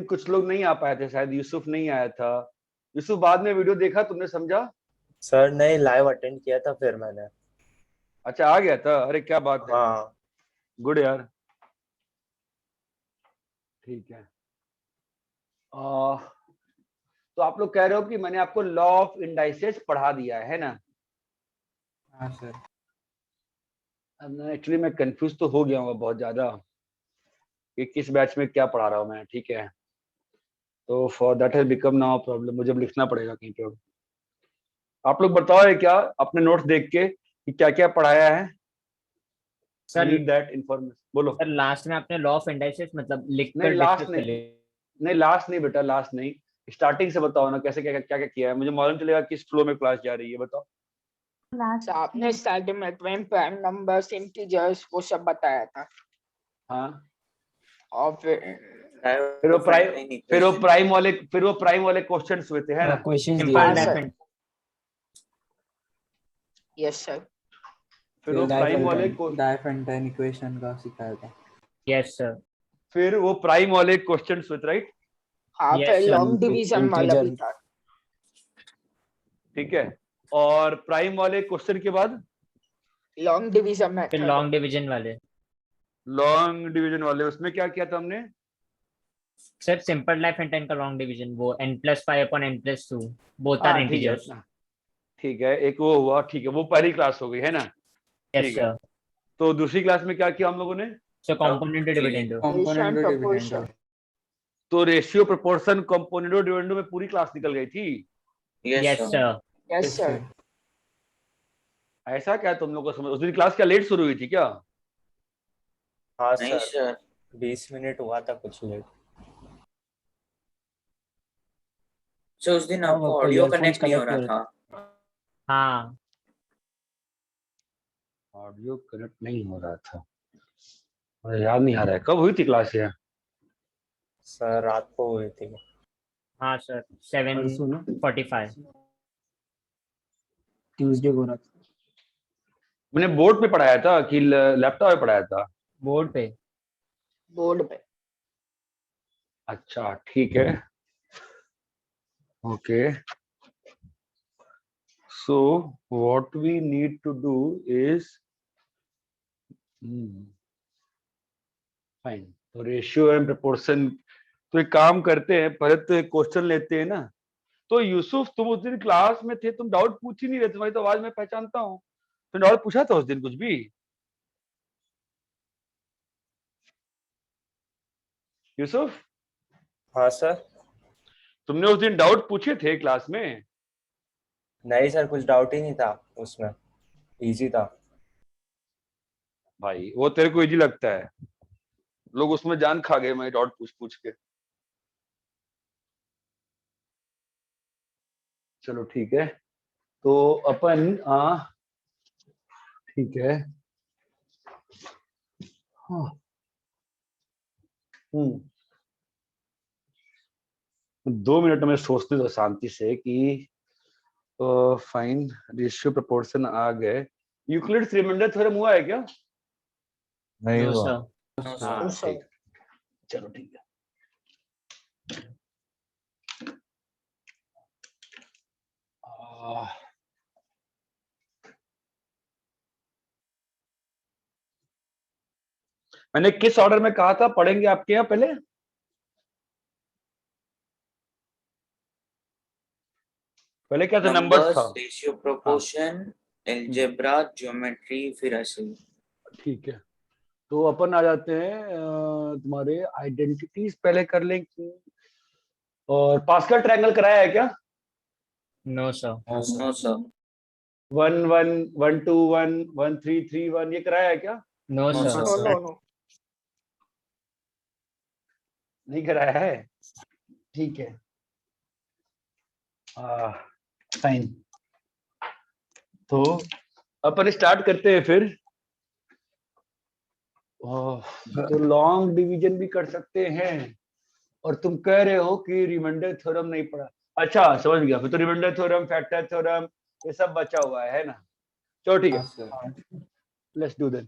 कुछ लोग नहीं आ पाए थे, शायद यूसुफ नहीं आया था। यूसुफ बाद में वीडियो देखा तुमने, समझा? सर नहीं, लाइव अटेंड किया था फिर मैंने। अच्छा आ गया था, अरे क्या बात है, हाँ गुड यार। ठीक है। तो आप लोग कह रहे हो कि मैंने आपको लॉ ऑफ इंडाइसेस पढ़ा दिया है ना? हाँ सर। एक्चुअली मैं कंफ्यूज तो हो गया हूँ बहुत ज्यादा कि किस बैच में क्या पढ़ा रहा हूँ मैं, ठीक है। तो for that has become now problem, मुझे अब लिखना पड़ेगा कहीं पे। आप लोग बताओ ये क्या अपने नोट्स देख के कि क्या क्या पढ़ाया है। सर नीड दैट इंफॉर्मेशन, बोलो। सर लास्ट में आपने लॉ ऑफ इंडाइसेस मतलब लिख नहीं कर लास्ट डिस्कस नहीं, कर लिए। नहीं लास्ट नहीं बेटा, लास्ट नहीं। स्टार्टिंग से बताओ ना, कैसे क्या क्या क्या किया है, मुझे मालूम चलेगा किस फ्लो में क्लास जा रही है, बताओ। तो आपने स्टार्टिंग में ट्वेन प्राइम नंबर्स इंटीजर्स वो सब बताया था, हाँ और फिर वो प्राइम वाले क्वेश्चंस हुए थे, है ना? क्वेश्चंस दिए सिंपल हाँ, थे। सर। डेफिनेट। Yes sir. फिर वो प्राइम वाले डाइफेंटाइन इक्वेशन का सिखाया था। Yes sir. फिर वो प्राइम वाले क्वेश्चंस हुए थे, राइट? हाँ, Yes, फिर sir. लॉन्ग डिवीजन वाला भी Integer. था। ठीक है। और प्राइम वाले क्वेश्चन के बाद लॉन्ग डिवीजन फिर मेथड। लॉन्ग डिवीजन वाले। लॉन्ग डिवीजन वाले, उसमें क्या किया था हमने? सर सिंपल डेफिनेट का लॉन्ग डिवीजन, वो n+5/n+2 बोथ आर हाँ ठीक है, इंटीजर्स। ठीक है, एक वो हुआ, ठीक है, वो पहली क्लास हो गई है ना? यस ठीक है। सर। तो दूसरी क्लास में क्या किया हम लोगों ने? So component dividend. Component proportion. Dividend. तो रेशियो प्रोपोर्शन कंपोनेंडो डिविडेंडो में पूरी क्लास निकल गई थी। Yes sir. Yes sir. ऐसा क्या तुम लोग को समझ, उस दिन क्लास क्या लेट शुरू हुई थी क्या? हाँ नहीं सर, सर, 20 मिनट हुआ था कुछ लेट। सर उस दिन हाँ, आपको आपका ऑडियो earphones कनेक्ट नहीं हो connect रहा हो था। हाँ ऑडियो कनेक्ट नहीं हो रहा था, मुझे याद नहीं आ रहा है कब हुई थी क्लास ये। सर रात को हुई थी। हाँ सर परसों ना 7:45। ट्यूसडे को रात। मैंने बोर्ड पे पढ़ाया था कि लैपटॉप पे पढ़ाया था? बोर्ड पे। बोर्ड पे। अच्छा ठीक है, okay. So what we need to do is fine. तो रेशियो एंड प्रोपोर्शन, तो एक काम करते हैं, पहले तो एक क्वेश्चन लेते हैं ना। तो यूसुफ तुम उस दिन क्लास में थे, तुम डाउट पूछ ही नहीं रहे, तुम्हारी तो आवाज मैं पहचानता हूँ। तुमने डाउट पूछा था उस दिन कुछ भी? यूसुफ हाँ सर। तुमने उस दिन डाउट पूछे थे क्लास में? नहीं सर, कुछ डाउट ही नहीं था उसमें, इजी था। भाई वो तेरे को इजी लगता है, लोग उसमें जान खा गए मैं डाउट पूछ पूछ के। चलो ठीक है, तो अपन ठीक है। हाँ, 2 मिनट में सोचते दो शांति से कि फाइन रेशियो प्रोपोर्शन आ गए। यूक्लिड्स रिमाइंडर थ्योरम हुआ है क्या? नहीं नो हुआ। सर। हाँ सर। ठीक, चलो ठीक है। मैंने किस ऑर्डर में कहा था पढ़ेंगे आपके यहाँ पहले? पहले क्या था, नंबर्स था? रेशियो, प्रोपोर्शन, अलजेब्रा, ज्योमेट्री, फिर ऐसे। ठीक है, तो अपन आ जाते हैं तुम्हारे आइडेंटिटीज पहले कर लें और पास्कल ट्रायंगल कराया है क्या? No sir. No sir. 1 1 1 2 1 1 3 3 1 ये कराया है क्या? नो No, सर। No no no. नहीं कराया है, ठीक है। फाइन, तो अपन स्टार्ट करते हैं फिर। तो लॉन्ग डिवीजन भी कर सकते हैं, और तुम कह रहे हो कि रिमाइंडर थ्योरम नहीं पढ़ा। अच्छा समझ गया, फिर तो रिमाइंडर थ्योरम, फैक्टर थ्योरम, ये सब बचा हुआ है ना? चलो ठीक है, let's do that.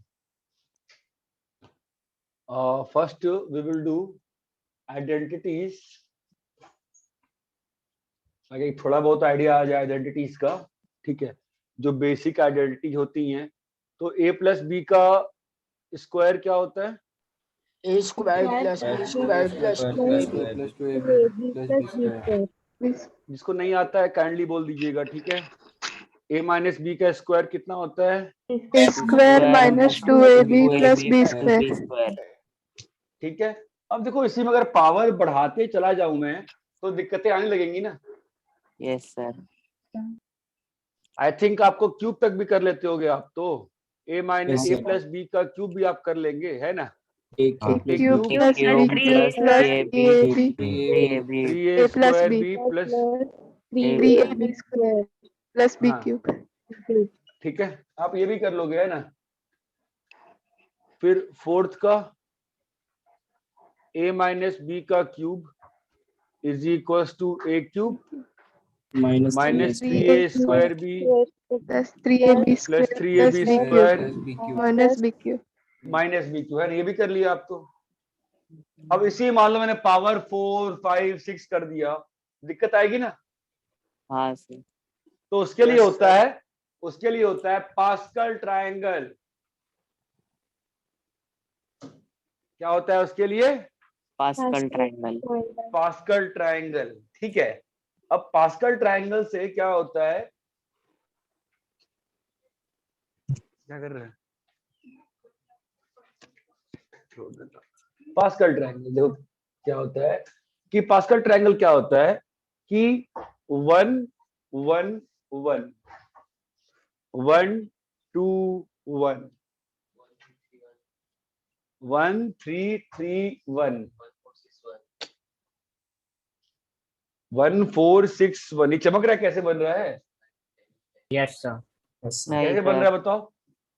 First we will do identities, अगर थोड़ा बहुत आइडिया आ जाए आइडेंटिटीज का, ठीक है, जो बेसिक आइडेंटिटीज होती हैं, तो a प्लस बी का स्क्वायर क्या होता है? A square plus B square plus two A B plus 2ab plus b square. जिसको नहीं आता है काइंडली बोल दीजिएगा, ठीक है। a माइनस बी का स्क्वायर कितना होता है? Square minus 2ab plus b square. ठीक है। अब देखो इसी में अगर पावर बढ़ाते चला जाऊं मैं तो दिक्कतें आने लगेंगी ना। Yes sir. आई थिंक आपको क्यूब तक भी कर लेते होगे आप तो, a minus Yes, A sir. Plus B का क्यूब भी आप कर लेंगे, है ना। एक हाँ, cube cube cube plus cube B cube plus ab 3ab 3a A plus square b B plus, 3ab square plus b हाँ। क्यूब। ठीक है, आप ये भी कर लोगे, है ना। फिर फोर्थ का a माइनस बी का cube is equal to A cube minus 3a square B plus 3ab plus square 3ab plus b square plus b cube minus b cube. Minus B cube है, ये भी कर लिया आप तो। अब इसी मान लो मैंने पावर 4 5 6 कर दिया, दिक्कत आएगी ना। हाँ सर। तो उसके लिए होता है, उसके लिए होता है पास्कल ट्रायंगल। क्या होता है उसके लिए? Pascal triangle. पास्कल ट्रायंगल, ठीक है। अब पास्कल ट्रायंगल से क्या होता है, क्या कर रहे हैं, पास्कल ट्रायंगल देखो क्या होता है कि पास्कल ट्रायंगल क्या होता है कि 1 1 1 1 2 1 1 3 3 1 1 4 6 1, ये चमक रहा है, कैसे बन रहा है? Yes sir. कैसे बन रहा है बताओ,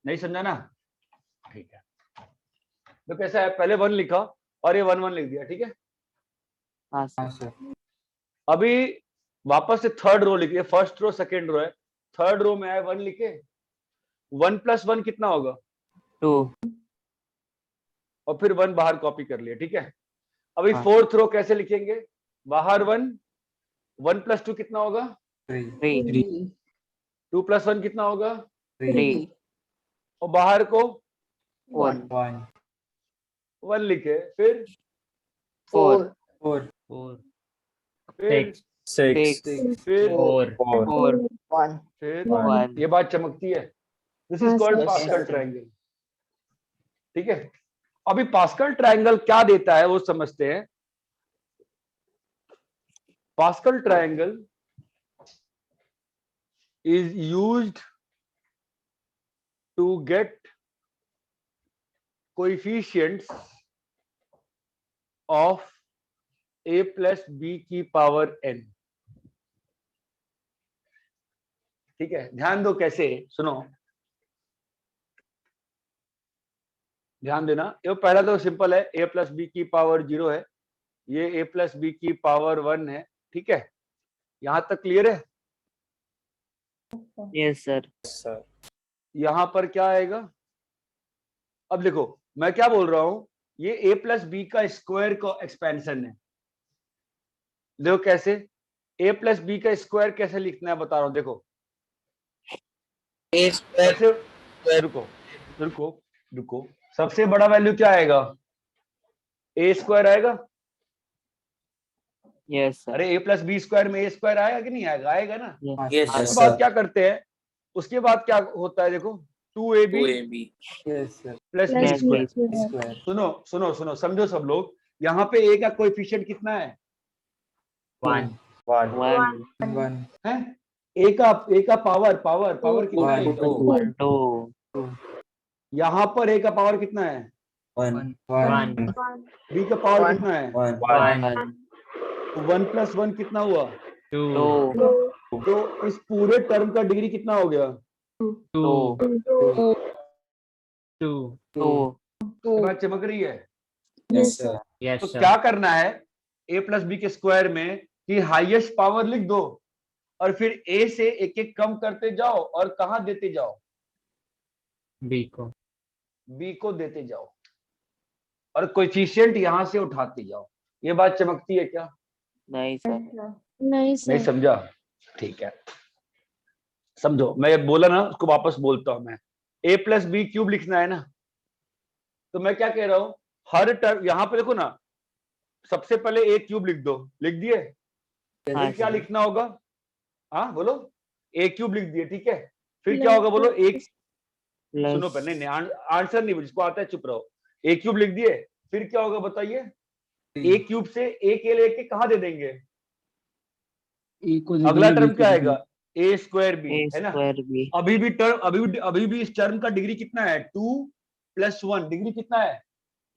नहीं समझा ना? ठीक है, तो कैसा है, पहले 1 लिखा और ये 1 1 लिख दिया, ठीक है। हाँ हाँ सर। सर। अभी वापस से थर्ड रो लिखिए, फर्स्ट रो सेकंड रो है, थर्ड रो में आए 1 लिखे, 1 प्लस 1 कितना होगा? 2। और फिर 1 बाहर कॉपी कर लिया, ठीक है। अभी हाँ। फोर्थ रो कैसे लिखेंगे, बाहर 1 1 प्लस 2 कितना होगा? 3 2 प्लस 1 कितना होगा? 3 और बाहर को 1 1 1 लिखे, फिर 4 4 फिर 6 फिर 4 वन फिर 1। ये बात चमकती है, this is called sir. Pascal triangle, ठीक है। अभी पास्कल ट्रायंगल क्या देता है वो समझते हैं। Pascal triangle is used to get coefficients of a plus b की पावर n, ठीक है। ध्यान दो कैसे, सुनो ध्यान देना। ये पहला तो सिंपल है, a प्लस बी की पावर 0 है, ये a प्लस बी की पावर 1 है, ठीक है। यहां तक क्लियर है? Yes sir. यहां पर क्या आएगा, अब देखो मैं क्या बोल रहा हूं, ये a प्लस बी का स्क्वायर का एक्सपेंशन है। देखो कैसे, a प्लस बी का स्क्वायर कैसे लिखना है बता रहा हूं, देखो ए स्क्वायर सबसे, रुको रुको रुको, सबसे बड़ा वैल्यू क्या आएगा? a स्क्वायर आएगा। Yes sir. अरे a प्लस बी स्क्वायर में a स्क्वायर आएगा कि नहीं आएगा? आएगा ना। यस उसके बाद क्या करते हैं, उसके बाद क्या होता है, देखो 2ab 2ab yes sir plus B Plus square. Square सुनो सुनो सुनो, समझो सब लोग, यहाँ पे a का कोएफिशिएंट कितना है? 1 1 1 है a का पावर पावर कितना है? 1 2 यहाँ पर a का पावर कितना है? 1 b का पावर कितना है? 1 1 प्लस 1 कितना हुआ? 2 तो इस पूरे टर्म का डिग्री कितना हो गया? 2 2 बात चमक रही है। यस सर यस तो सर। क्या करना है, a प्लस बी के स्क्वायर में कि हाईएस्ट पावर लिख दो और फिर a से एक एक कम करते जाओ और कहां देते जाओ? बी को b को देते जाओ और कोएफिशिएंट यहां से उठाते जाओ। ये बात चमकती है क्या? नहीं सर। नहीं नहीं सर। समझा? ठीक है, समझो, मैं ये बोला ना उसको वापस बोलता हूं मैं। a प्लस बी क्यूब लिखना है ना, तो मैं क्या कह रहा हूं, हर टर्म यहाँ पे देखो ना, सबसे पहले a क्यूब लिख दो, लिख दिए? हाँ फिर क्या सर। लिखना होगा? हाँ बोलो, a क्यूब लिख दिए, ठीक है, फिर क्या होगा बोलो? एक सुनो प्लस पहले, नहीं आंसर नहीं, जिसको आता है चुप रहो। a क्यूब लिख दिए, फिर क्या होगा बताइए? a क्यूब से a के लेके कहाँ दे देंगे? ए को दे अगला देंगे, टर्म बी को क्या दे आएगा? a स्क्वायर बी, ए है ना? Square B. अभी भी इस टर्म का डिग्री कितना है? 2 + 1, डिग्री कितना है?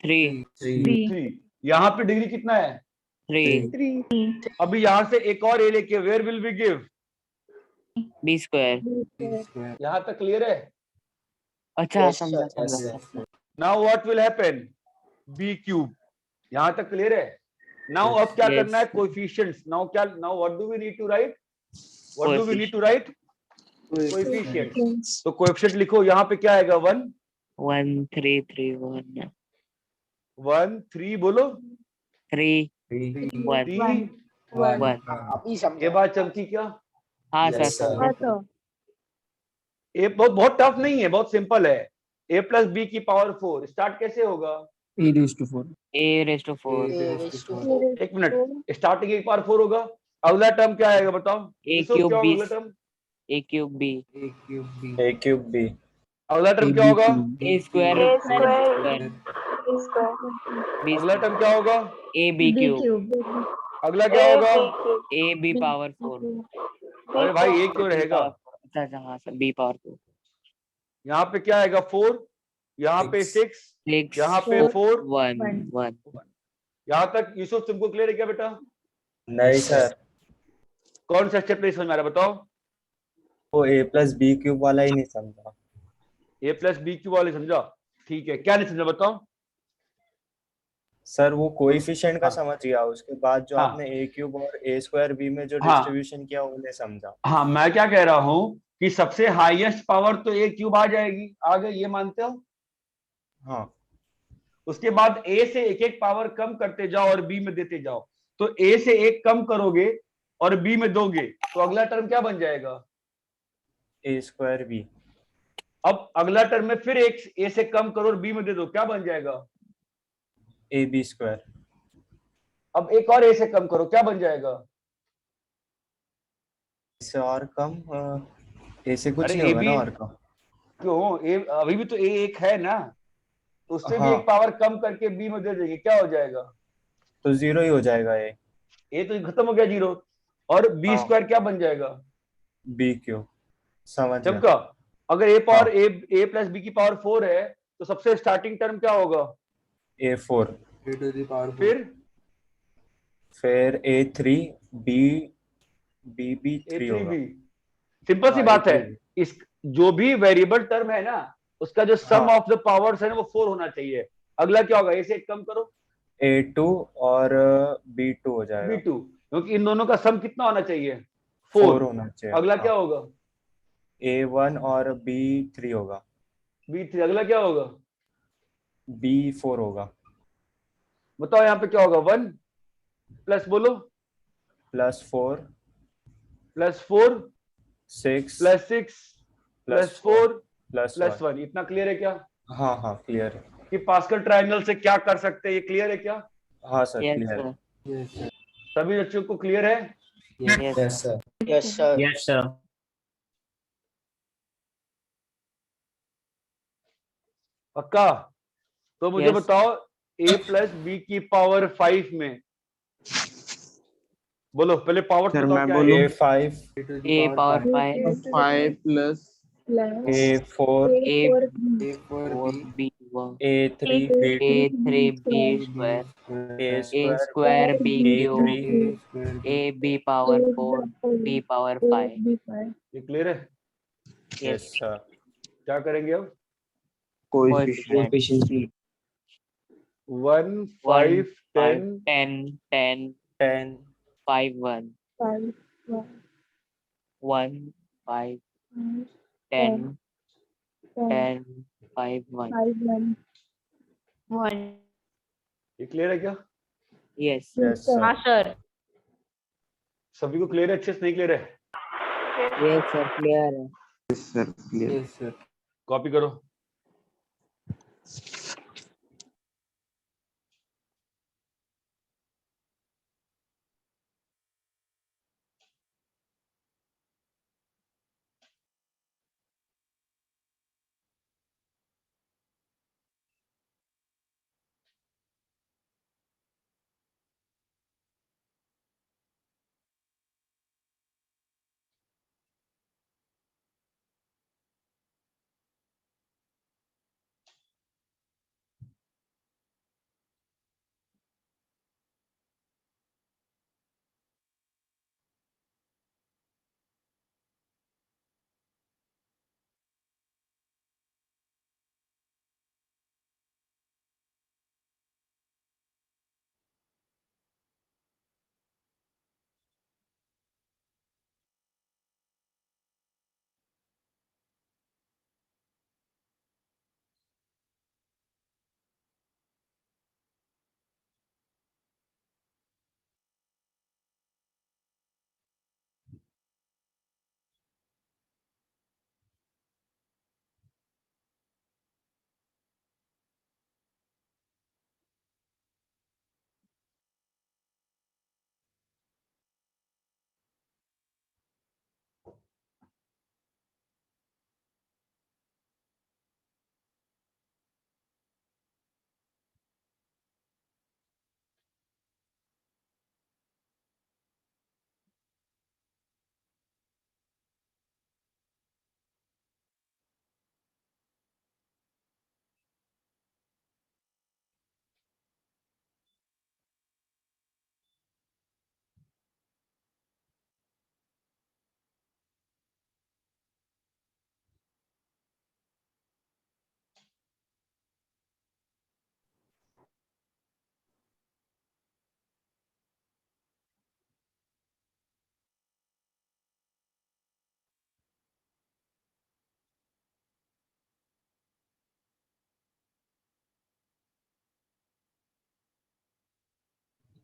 3 3 3। यहाँ पे डिग्री कितना है? 3 3 अभी यहाँ से एक और a लेके, where will we give? B square. Square. यहाँ तक क्लियर है? अच्छा Yes, समझा sir. Yes, समझा sir. समझा। Now what will happen? b cube. यहाँ तक क्लियर है? नाउ अब क्या Yes. करना है? Coefficients. Now what do we need to write? What do we need to write? Coefficients. तो कोएफिशिएंट लिखो, यहाँ पे क्या आएगा? 1 1 3 3 1 1 3 बोलो, 3 3 1 3 1। अभी ये समझा। बात चमकी क्या? हाँ सर Yes, sir. समझा सर। ये बहुत टफ नहीं है, बहुत सिंपल है। a प्लस बी की पावर 4 स्टार्ट कैसे होगा? A⁴ ए रेस्ट टू 4 एक मिनट, स्टार्टिंग एक बार 4 होगा। अगला टर्म क्या आएगा बताओ? ए इसको क्यूब क्या होगा बी अगला term? A cube B A cube B A cube B. अगला टर्म A क्या बी होगा? Cube A square A square B अगला टर्म क्या होगा? ए बी क्यूब अगला क्या होगा? ए बी पावर 4 अरे भाई ये क्यों बी रहेगा? पावर। अच्छा अच्छा हाँ सर बी पावर 4 यहाँ पे क्या आएगा? 4, यहाँ पे 6, 6 यहाँ पे 4। 1 1। यहाँ तक यूसुफ तुमको क्लियर है क्या बेटा? नहीं सर, कौन सा स्टेप नहीं समझ में आ रहा बताओ? वो A plus B cube वाला ही नहीं समझा। a प्लस बी क्यूब वाले समझा? ठीक है, क्या नहीं समझा बताओ? सर वो कोएफिशिएंट का हाँ। समझ गया, उसके बाद जो हाँ। आपने A क्यूब और A स्क्वायर B में जो हाँ। डिस्ट्रीब्यूशन किया वो नहीं समझा। हाँ, मैं क्या कह रहा हूँ कि सबसे हाईएस्ट पावर तो a क्यूब आ जाएगी, आ गई, ये मानते हो? हाँ। उसके बाद a से एक एक पावर कम करते जाओ और b में देते जाओ, तो a से एक कम करोगे और b में दोगे तो अगला टर्म क्या बन जाएगा? A square B। अब अगला टर्म में फिर एक a से कम करो और b में दे दो, क्या बन जाएगा? AB square. अब एक और a से कम करो, क्या बन जाएगा? इससे और कम A से कुछ अरे नहीं होगा AB ना और कम। क्यों? अभी भी तो a एक है ना, तो उससे भी हाँ। एक पावर कम करके b में दे देंगे, क्या हो जाएगा? तो 0 ही हो जाएगा A। a तो खत्म हो गया 0, और b हाँ। स्क्वायर क्या बन जाएगा? B cube. समझ गया। चमका? अगर a पावर हाँ। a प्लस बी की पावर 4 है तो सबसे स्टार्टिंग टर्म क्या होगा? A4। फिर A3 B B 3 होगा। a3b। सिंपल सी हाँ, बात है, A3B। इस जो भी वेरिएबल टर्म है ना, उसका जो सम हाँ। ऑफ द पावर्स है ना वो 4 होना चाहिए। अगला क्या होगा? a से एक कम करो, A2 और B2 हो जाएगा। b2, क्योंकि इन दोनों का सम कितना होना चाहिए? 4 4। होना चाहिए। अगला हाँ। क्या होगा? A1 और B3 होगा। b3। अगला क्या होगा? B4 होगा। बताओ यहाँ पे क्या होगा? 1 प्लस बोलो, +4 +4 6 +6 +4 +1। +1। इतना क्लियर है क्या हाँ हाँ क्लियर है। कि पास्कल ट्रायंगल से क्या कर सकते हैं? ये क्लियर है क्या? हाँ सर यस क्लियर है। सर यस सर सभी बच्चों को क्लियर है? Yes sir yes sir. Yes sir. पक्का? तो मुझे Yes. बताओ a प्लस बी की पावर 5 में, बोलो पहले पावर सर, बताओ मैं क्या बोलूं? है? A5 A power 5 5 plus A4 A4 A4 B 1 A3 B2 A3 B square A A square square B cube A3 A B power 4 B power 5। ये क्लियर है? Yes sir. क्या करेंगे अब? कोएफिशिएंट 1 5 10 10 10 10 5 1 1 5 10 10 5 1। ये क्लियर है क्या? Yes. Yes, sir. हाँ sir सभी को क्लियर है? अच्छे से नहीं क्लियर है? Yes, sir. Clear है. Yes, sir. Clear. Yes, sir. Copy करो.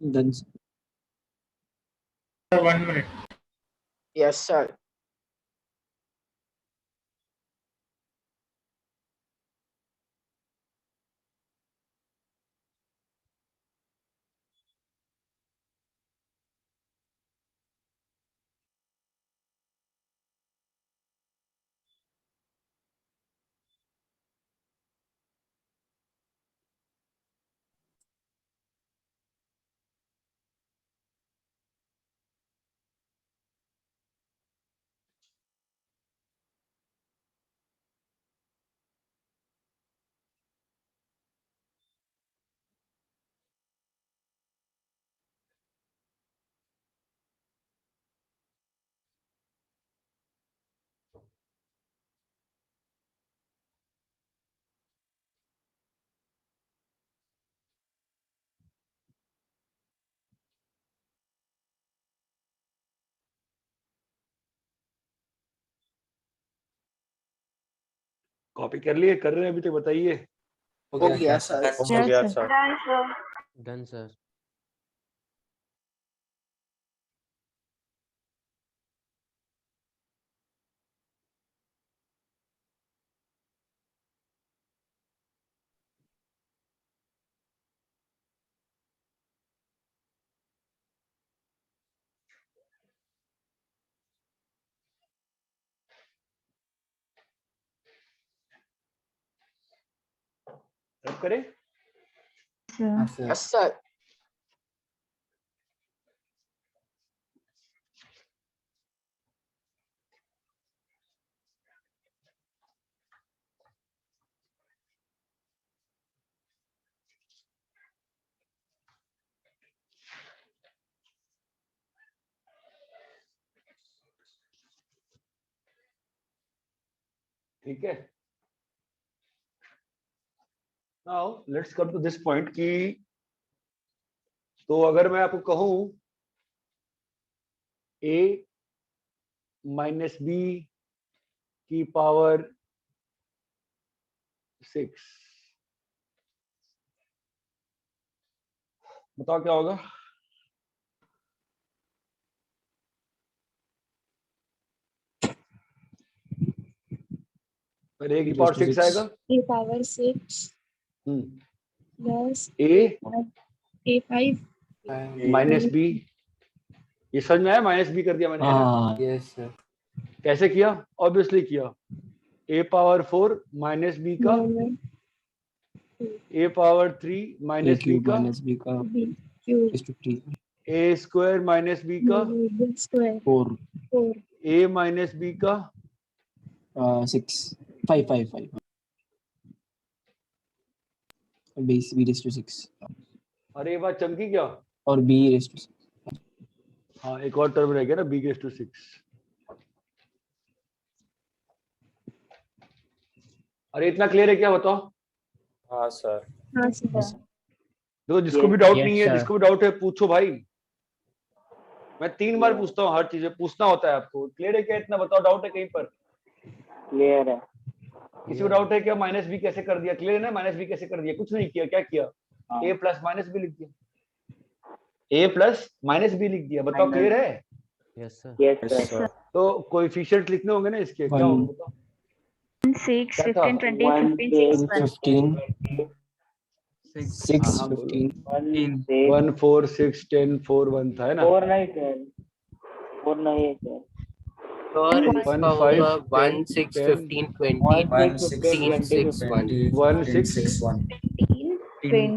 Done, sir. Yes, sir. Copy कर लिए? कर रहे हैं अभी? तो बताइए. हो गया सर. हो गया, sir. Done, sir. रब करें? Yes, sir. Yes, sir. ठीक है. Now let's come to this point कि तो अगर मैं आपको कहूं a माइनस बी की पावर 6, बताओ क्या होगा? फिर a की पावर 6 आएगा। A power 6 plus a A5 minus b, ये समझ में आया? माइनस b कर दिया मैंने, है ना? Yes sir. कैसे किया? ऑब्वियसली किया, a पावर 4 माइनस b का a पावर 3 माइनस b का B cube a square minus b का square 4 a माइनस b का 6 5 5 5 base b raised to 6 अरे ये बात चमकी क्या? और b raised to 6. हाँ, एक और टर्म रह गया ना, b रेज़ टू 6। अरे इतना क्लियर है क्या? बताओ। हाँ सर। हाँ सर देखो, जिसको भी डाउट Yes, नहीं है, sir. जिसको भी डाउट है पूछो भाई। मैं 3 बार पूछता हूँ, हर चीज पूछना होता है आपको। क्लियर है क्या? इतना बताओ, डाउट है कहीं पर? क्लियर है। किसी को डाउट है क्या? माइनस बी कैसे कर दिया? क्लियर है ना? माइनस बी कैसे कर दिया? कुछ नहीं किया, क्या किया? ए प्लस माइनस बी लिख दिया, ए प्लस माइनस बी लिख दिया। बताओ, क्लियर है? Yes sir. Yes sir. तो कोएफिशिएंट लिखने होंगे ना इसके, क्या होंगे बताओ? 6 क्या था? 15 20 15 6 6 हाँ, 15 1 4 6 10 4 1 था, है ना? 4 नहीं सर, 4 नहीं है सर। और 1 इसका 5 होगा 1 10 6 10 15 20 1 6 16 15 6 1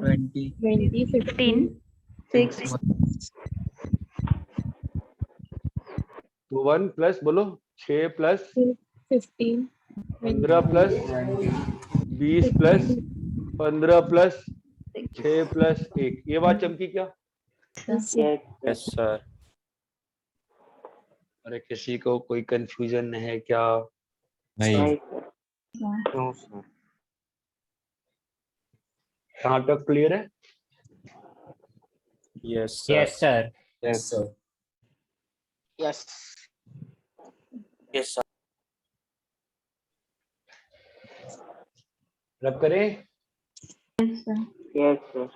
1 6 20 15 6 तो 1 प्लस बोलो 6 plus 15 15 plus 20 plus 15 plus 6 plus 1। ये बात चमकी क्या? Yes sir. अरे किसी को कोई कंफ्यूजन है क्या? नहीं सर। कहाँ तक क्लियर है? Yes sir. Yes, sir. Yes sir. Yes yes sir. रब करें। Yes sir.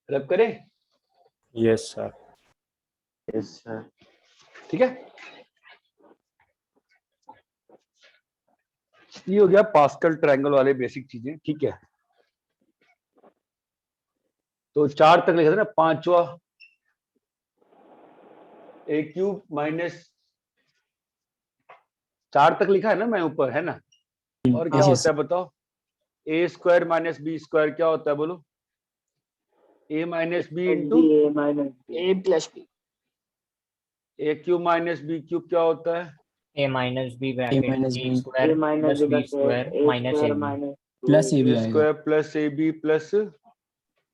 रब करें। Yes sir. Yes sir. ठीक है, ये हो गया पास्कल ट्रायंगल वाले बेसिक चीजें। ठीक है, तो 4 तक लिखा था ना, 5वां ए क्यूब माइनस 4 तक लिखा है ना मैं ऊपर, है ना? और क्या होता है बताओ? ए स्क्वायर माइनस बी स्क्वायर क्या होता है बोलो? ए माइनस बी इंटू ए माइनस ए प्लस बी ए क्यूब माइनस बी क्यूब क्या होता है? A minus B bracket minus A B. square A minus plus B square minus AB. Minus plus A B A आएगा square plus A B plus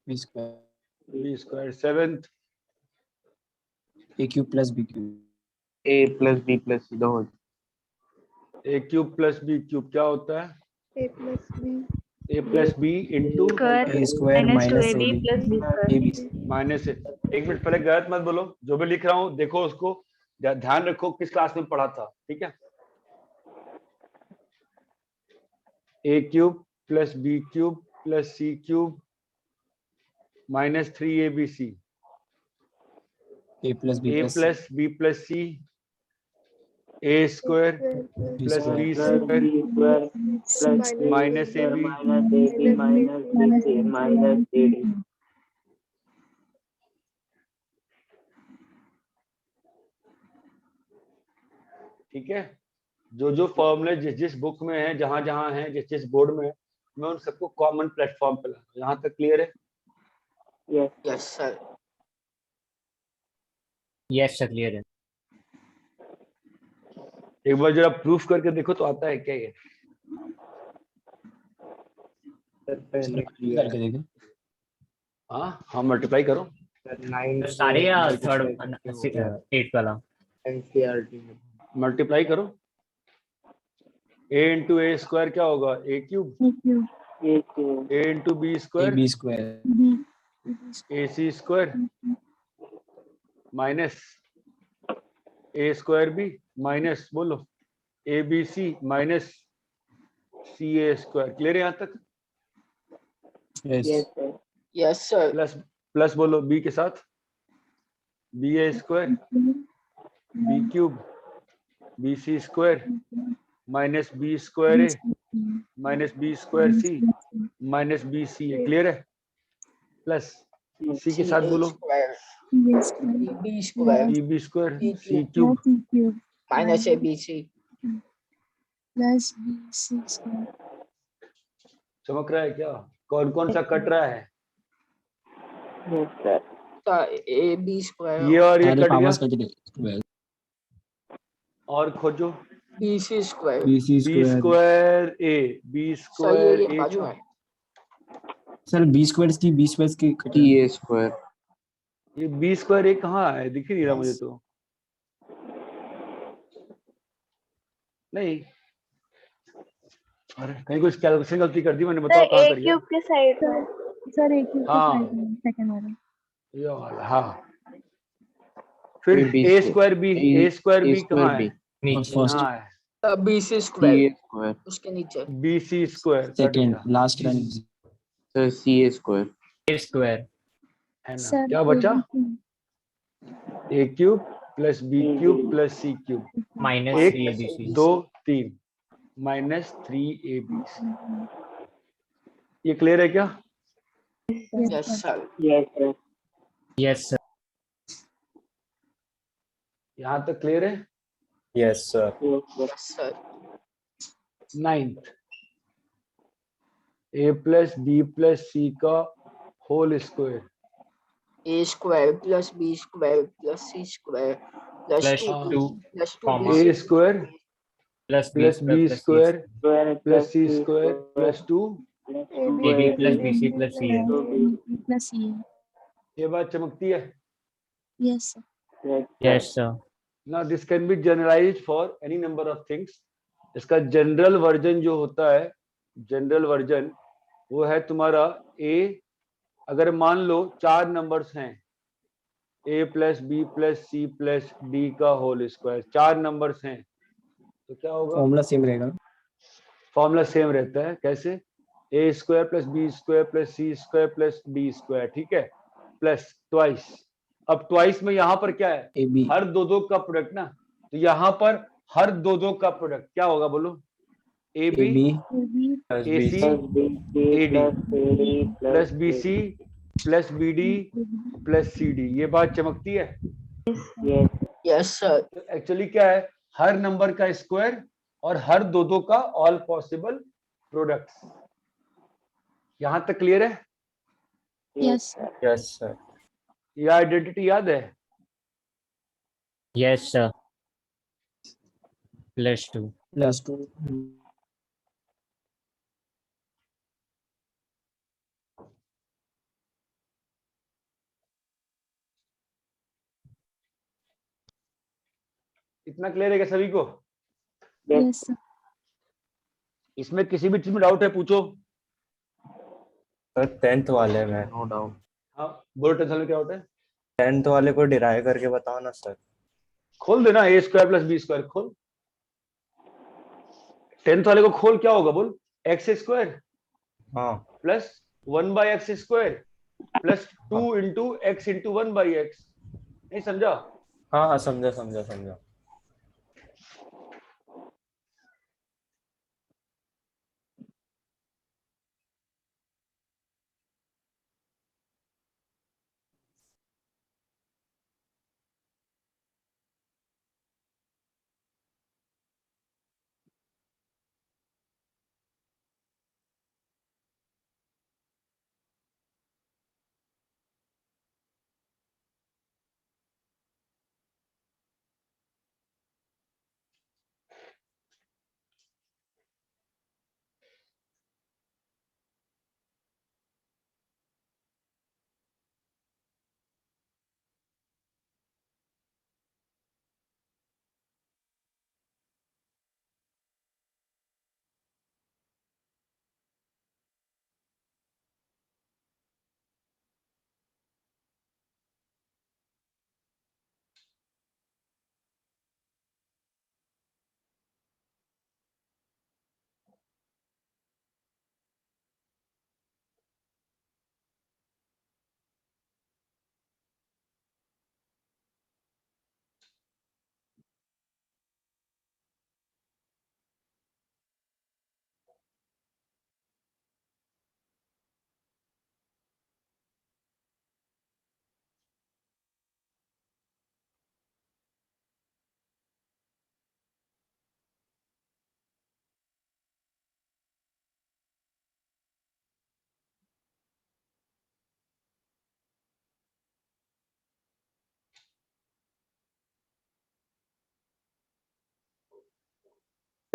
B square B square. 7th A cube plus B cube A plus B plus C दो A cube plus B cube क्या होता है? A plus B A plus B into square A square minus minus 2AB A plus B square. B minus. एक मिनट पहले गलत मत बोलो, जो भी लिख रहा हूँ देखो उसको, ध्यान रखो किस क्लास में पढ़ा था। ठीक है, A cube plus B cube plus C cube minus 3abc A plus A plus B plus C A square plus B square plus minus A B minus C minus D. ठीक है, जो जो फॉर्मूले जिस जिस बुक में है, जहां जहां है, जिस जिस बोर्ड में है, मैं उन सबको कॉमन प्लेटफॉर्म पे ला रहा हूं। यहाँ तक क्लियर है? Yes sir. Yes sir clear है। एक बार जरा प्रूफ करके देखो तो आता है क्या ये? करके देखें। हाँ मल्टीप्लाई करो। नाइन सारे या थर्ड 8 वाला? एनसीईआरटी में मल्टीप्लाई करो। a इंटू ए स्क्वायर क्या होगा? A cube. एक a into B square B square A C square minus A square B minus बोलो A B C minus C A square. Clear है यहाँ तक? Yes yes sir. Plus plus बोलो B के साथ B A square B cube B C square minus B square A minus B square C minus B C A. Clear है? Plus C के साथ बोलो B square B B square C cube minus A B C. चमक रहा है क्या? कौन कौन सा कट रहा है? ए बी स्क्वायर ये और ये सारे कट गया। पावर्स कट गए। और खोजो B C square. B C B square square A B sir square ये ए बाजू है। सर बी स्क्वायर की कट ए स्क्वायर ये बी स्क्वायर ए कहाँ है? दिख ही नहीं रहा मुझे तो। नहीं, अरे कहीं कुछ कैलकुलेशन गलती कर दी मैंने। बताओ कहाँ करी है? के साइड में सर ए क्यूब हाँ सेकंड वाला ये वाला। हाँ फिर A, B A square. Square B A- A square A B square कहाँ है? B. नीचे फर्स्ट यहाँ है B C C square A square उसके नीचे। B C square cut second गया last line sir C A square square है ना? क्या बचा? A cube plus B cube plus C cube minus एक 3 ABC। 2 3 minus 3 A B C. ये clear है क्या? Yes sir. Yes sir. यहाँ तक क्लियर है? Yes sir. Yes sir. 9th A plus B plus C का whole square A square plus B square plus C square plus plus 2 2 plus 2 comma A square plus plus B plus square plus C square plus 2। AB plus BC plus CA। Plus C ये बात चमकती है yes yes sir. ना? This can be generalized for any number of things. इसका general version जो होता है, general version वो है तुम्हारा ए। अगर मान लो 4 नंबर्स हैं A plus B plus C plus D का होल स्क्वायर, 4 नंबर्स हैं तो क्या होगा? फॉर्मूला सेम रहेगा। फॉर्मूला सेम रहता है। कैसे? A square plus B square plus C square plus D square. ठीक है? Plus twice. अब ट्वाइस में यहाँ पर क्या है? ए बी हर दो का प्रोडक्ट ना, तो यहाँ पर हर दो का प्रोडक्ट क्या होगा बोलो? A A B B plus A C A D plus B C plus B D plus C D. ये बात चमकती है? Yes sir. एक्चुअली क्या है? हर नंबर का स्क्वायर और हर दो का ऑल पॉसिबल प्रोडक्ट्स। यहां तक क्लियर है? Yes yes sir. ये आइडेंटिटी याद है? Yes sir. प्लस 2 इतना क्लियर है क्या सभी को? यस इसमें किसी भी चीज में डाउट है पूछो। सर 10th वाले में नो डाउट हाँ बोलो, टेंशन में क्या डाउट है? 10th वाले को डिराइव करके बताओ ना सर। खोल देना ए स्क्वायर प्लस बी स्क्वायर खोल। 10th वाले को खोल। क्या होगा बोल? एक्स स्क्वायर हाँ plus 1/x square plus 2 into x into 1/x। नहीं समझा? हाँ हाँ समझा समझा समझा।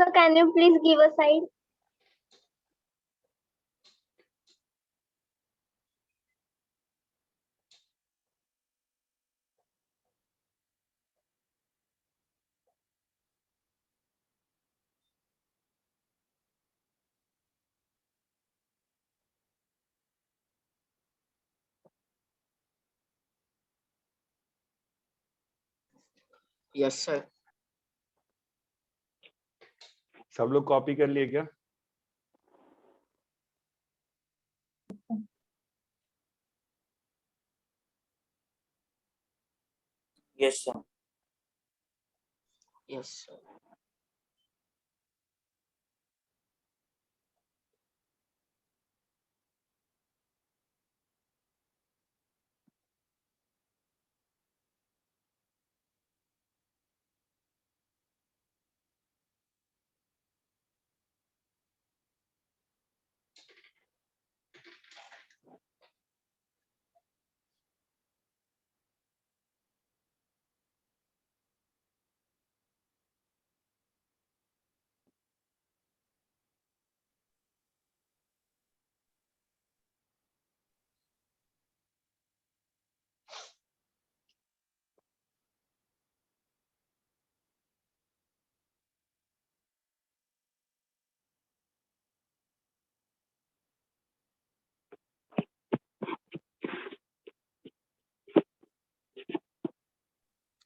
So can you please give a side? Yes, sir. सब लोग कॉपी कर लिए क्या? Yes, sir. Yes, sir.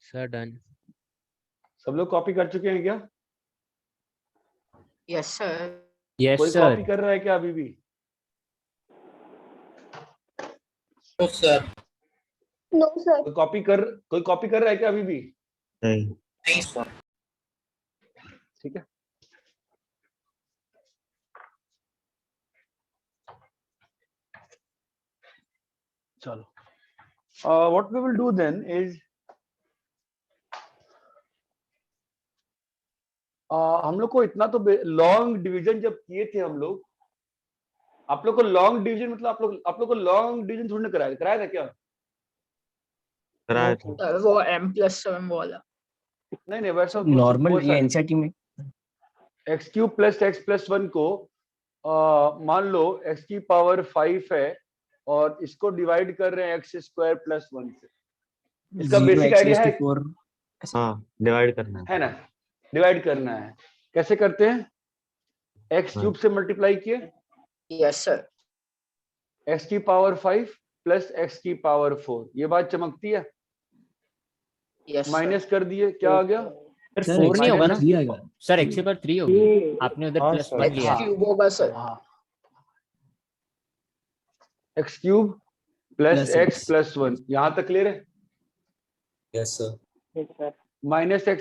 Sir, done. सब लोग कॉपी कर चुके हैं क्या? Yes, sir. Yes, कोई sir. कॉपी कर रहा है क्या अभी भी? No, sir. No, sir. कोई कॉपी कर रहा है क्या अभी भी? नहीं। नहीं, sir. ठीक है। चलो, what we will do then is हम लोग को इतना तो लॉन्ग डिवीजन जब किए थे हम लोग, आप लोग को लॉन्ग डिवीजन मतलब आप लोग को लॉन्ग डिवीजन थोड़ी ना कराया था क्या? कराया था। वो m+7 वाला। नहीं वैसा नॉर्मल ये एनसीईआरटी में x cube plus X plus 1 को मान लो x की पावर 5 है और इसको डिवाइड कर रहे हैं x स्क्वायर प्लस 1 से। इसका बेसिक आइडिया है, हाँ डिवाइड करना है ना? डिवाइड करना है। कैसे करते हैं? x क्यूब से मल्टीप्लाई किए, Yes, sir. x की पावर 5 प्लस x की पावर 4, ये बात चमकती है? Yes, sir. माइनस कर दिए, क्या आ गया? सर 4 नहीं होगा ना? थ्री आएगा सर x पर 3 होगी, आपने उधर हाँ, प्लस sir. 1 लिया x है। क्यूब होगा सर। हाँ, x cube plus Plus x x. Plus 1, यहाँ तक क्लियर है? Yes, sir. Yes, sir. Minus x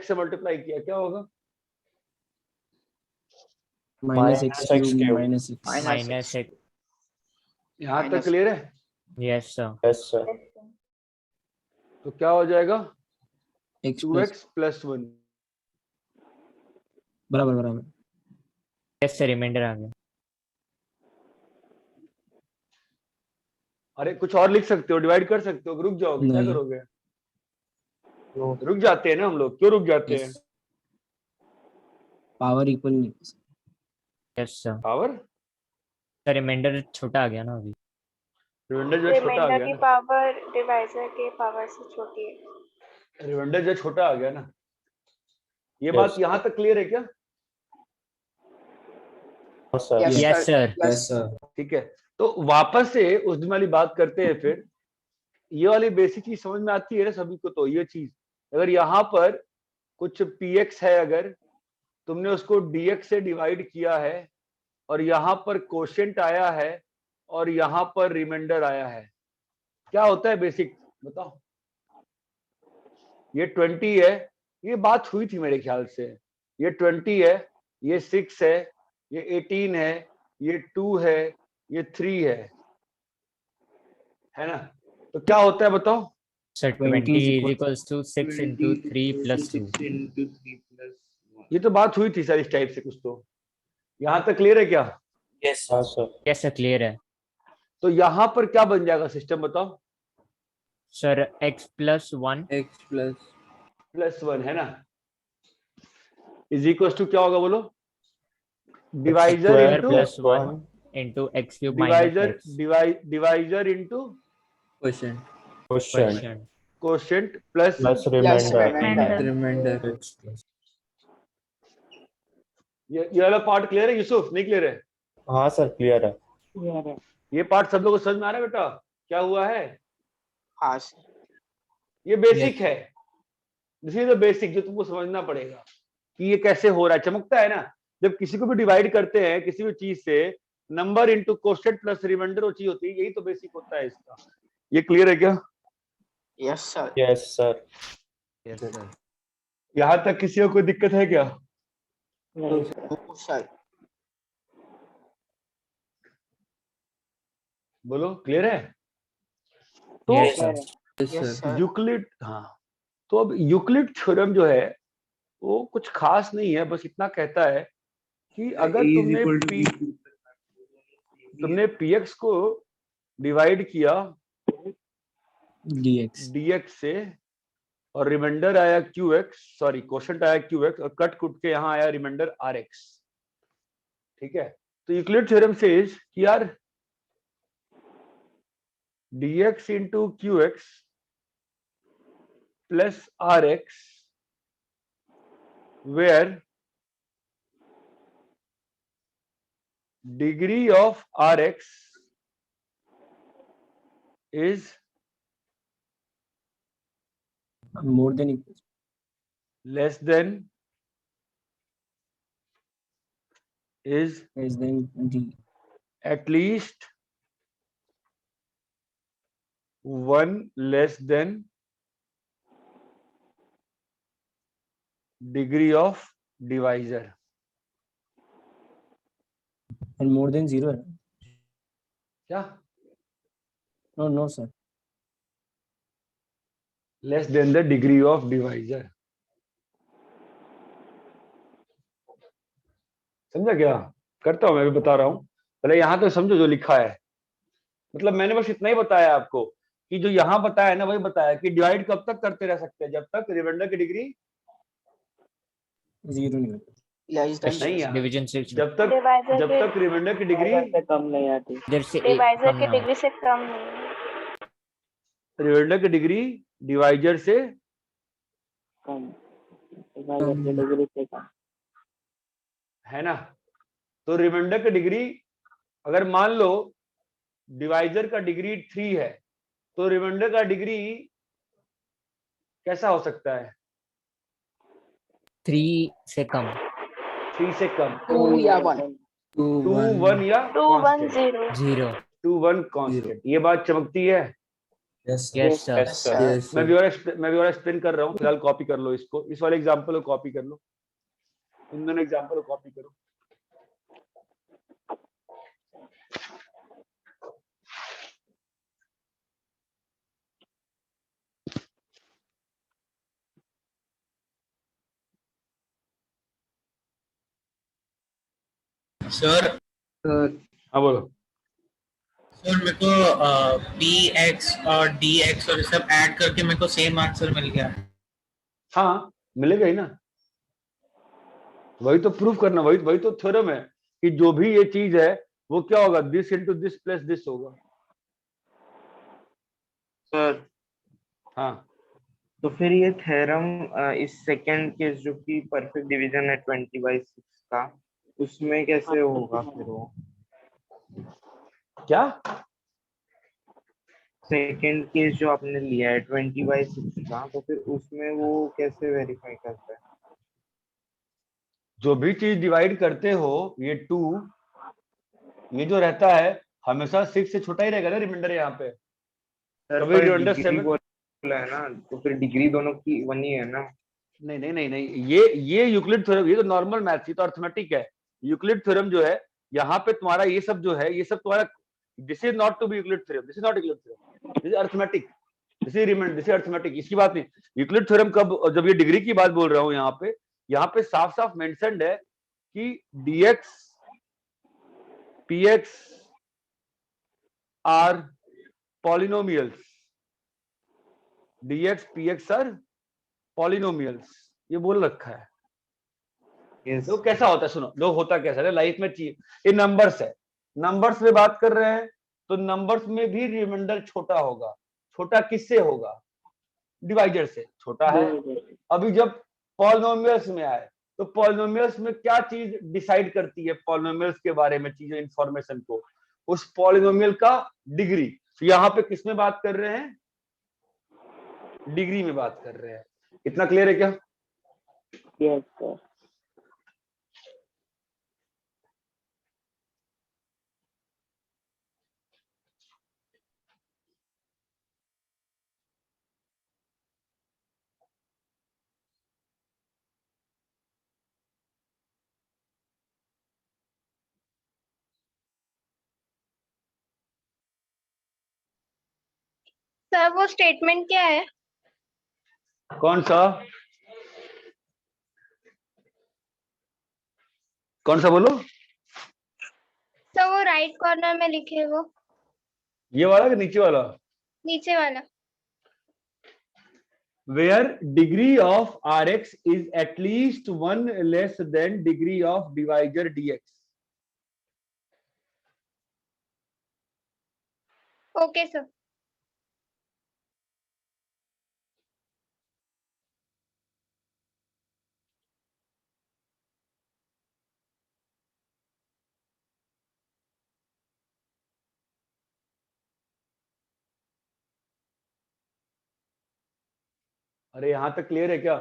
से मल्टीप्लाई किया, क्या होगा? Minus x -x cube cube. Minus x minus x। यहाँ तक Minus- क्लियर है? Yes sir. Yes, sir. तो क्या हो जाएगा? X plus 2x plus 1। बराबर बराबर यस सर, रिमाइंडर आ गया। अरे कुछ और लिख सकते हो, डिवाइड कर सकते हो, रुक जाओगे, क्या नहीं। करोगे? No. रुक जाते हैं ना हम लोग, क्यों रुक जाते हैं? पावर इक्वल नहीं yes sir. Power sir remainder छोटा आ गया ना अभी। रिमाइंडर जो छोटा आ रिमाइंडर गया की ना, पावर डिवाइजर के पावर से छोटी है। रिमाइंडर जो छोटा आ गया ना, ये Yes, बात यहाँ तक क्लियर है क्या? No, sir. Yes, yes sir. Yes, sir. ठीक है, तो वापस से उस दिन वाली बात करते हैं फिर। ये वाली बेसिक चीज समझ में आती है ना सभी को? तो ये चीज अगर यहाँ पर कुछ px है, अगर तुमने उसको dx से डिवाइड किया है और यहाँ पर कोशेंट आया है और यहाँ पर रिमाइंडर आया है, क्या होता है बेसिक बताओ? ये 20 है, ये बात हुई थी मेरे ख्याल से। ये 20 है, ये 6 है, ये 18 है, ये 2 है, ये 3 है ना? तो क्या होता है बताओ? Sir 20 is equals to 6 into 3 plus 2. ये तो बात हुई थी सर इस टाइप से कुछ। तो यहाँ तक क्लियर है क्या? Yes, हाँ, sir. sir. Yes sir, clear है। तो यहाँ पर क्या बन जाएगा सिस्टम बताओ? Sir x plus 1 X plus plus 1 है ना? इज इक्वल टू क्या होगा बोलो, divisor Square into plus plus 1 into x cube minus divisor x divisor into quotient quotient quotient plus plus Plus remainder. remainder. ये वाला part clear है यूसुफ, नहीं clear है? हाँ सर क्लियर है। ये पार्ट सब लोगों को समझ में आ रहा है बेटा क्या हुआ है? हाँ sir. ये बेसिक है, दिस इज द बेसिक जो तुमको समझना पड़ेगा कि ये कैसे हो रहा है। चमकता है ना, जब किसी को भी डिवाइड करते हैं किसी भी चीज से, number into quotient plus remainder वो चीज होती है, यही तो बेसिक होता है इसका। ये क्लियर है क्या? Yes sir. Yes sir. Yes, sir. यहाँ तक किसी को कोई दिक्कत है क्या? No sir. बोलो क्लियर है? तो yes sir Yes sir. Euclid, हाँ, तो अब यूक्लिड थ्योरम जो है वो कुछ खास नहीं है, बस इतना कहता है कि अगर तुमने px को डिवाइड किया dx से और रिमाइंडर आया qx, सॉरी कोशेंट आया qx और कट कुट के यहाँ आया रिमाइंडर rx, ठीक है? तो यूक्लिड थ्योरम सेज कि यार dx into qx plus rx where degree of rx is more than equals less than is less than d at least one less than degree of divisor and more than 0 है? क्या? No sir. less than the degree of divisor, समझा क्या? करता हूं, मैं भी बता रहा हूं, पहले यहां तो समझो जो लिखा है। मतलब मैंने बस इतना ही बताया आपको कि जो यहां बताया ना वही बताया कि डिवाइड कब तक करते रह सकते हैं, जब तक रिमाइंडर की डिग्री 0 नहीं होता। Less than नहीं यार, डिवीजन से जब तक रिमाइंडर की डिग्री इधर से डिवाइजर कम की ना हो। डिग्री से कम नहीं। रिमाइंडर की डिग्री डिवाइजर से है ना। तो रिमाइंडर की डिग्री अगर मान लो डिवाइजर का डिग्री 3 है तो रिमाइंडर का डिग्री कैसा हो सकता है? 3 से कम 3 से कम, 2 या 1. 2 1 या 2 1 कांस्टेंट, 0. 0 2 1 कांस्टेंट। ये बात चमकती है। Yes sir Yes sir. मैं भी और एक्सप्लेन कर रहा हूँ, फिलहाल कॉपी कर लो इसको, इस वाले एग्जांपल को कॉपी कर लो, इन दोनों एग्जांपल को कॉपी करो। सर हाँ बोलो। सर मेरे को पी एक्स और डी एक्स और ये सब ऐड करके मेरे को सेम आंसर मिल गया। हाँ मिलेगा ही ना, वही तो प्रूफ करना, वही तो थ्योरम है कि जो भी ये चीज है वो क्या होगा, this into this plus this होगा। सर हाँ तो फिर ये थ्योरम इस सेकंड केस जो कि परफेक्ट डिवीजन है 20/6 का, उसमें कैसे होगा फिर वो? क्या? सेकंड केस जो आपने लिया है 20/6 का, तो फिर उसमें वो कैसे वेरीफाई करता है? जो भी चीज डिवाइड करते हो, ये 2 ये जो रहता है हमेशा 6 से छोटा ही रहेगा ना रिमाइंडर यहाँ पे। सर कभी पर रिमाइंडर डिग्री 7 बोला है ना, तो फिर डिग्री दोनों की 1 ही है ना? नहीं, ये यूक्लिड थ्योरम, ये तो नॉर्मल मैथ्स, ये तो अर्थमेटिक है। यूक्लिड थ्योरम जो है यहाँ पे तुम्हारा ये सब जो है, ये सब तुम्हारा, this is not to be Euclid theorem, this is not Euclid theorem, this is arithmetic, this is remainder, this is arithmetic, इसकी बात नहीं। यूक्लिड थ्योरम कब, जब ये डिग्री की बात बोल रहा हूँ यहाँ पे साफ साफ मेंशन्ड है कि dx px are polynomials, dx px are polynomials, ये बोल रखा है। Yes. तो कैसा होता है, सुनो लोग होता कैसा है लाइफ में चीज, ये नंबर्स है, नंबर्स में बात कर रहे हैं तो नंबर्स में भी रिमाइंडर छोटा होगा। छोटा किससे होगा? डिवाइजर से छोटा है। अभी जब पॉलिनोमियल्स में आए तो पॉलिनोमियल्स में क्या चीज डिसाइड करती है पॉलिनोमियल्स के बारे में चीजें, इंफॉर्मेशन को? उस पॉलिनोमियल का डिग्री। तो यहाँ पे किस में बात कर रहे हैं? डिग्री में बात कर रहे हैं। इतना क्लियर है क्या? Yes, sir. सर वो स्टेटमेंट क्या है? कौन सा? कौन सा बोलो? सर वो राइट कॉर्नर में लिखे वो ये वाला कि नीचे वाला? नीचे वाला। Where degree of Rx is at least 1 less than degree of divisor dx. Okay sir. अरे यहाँ तक क्लियर है क्या?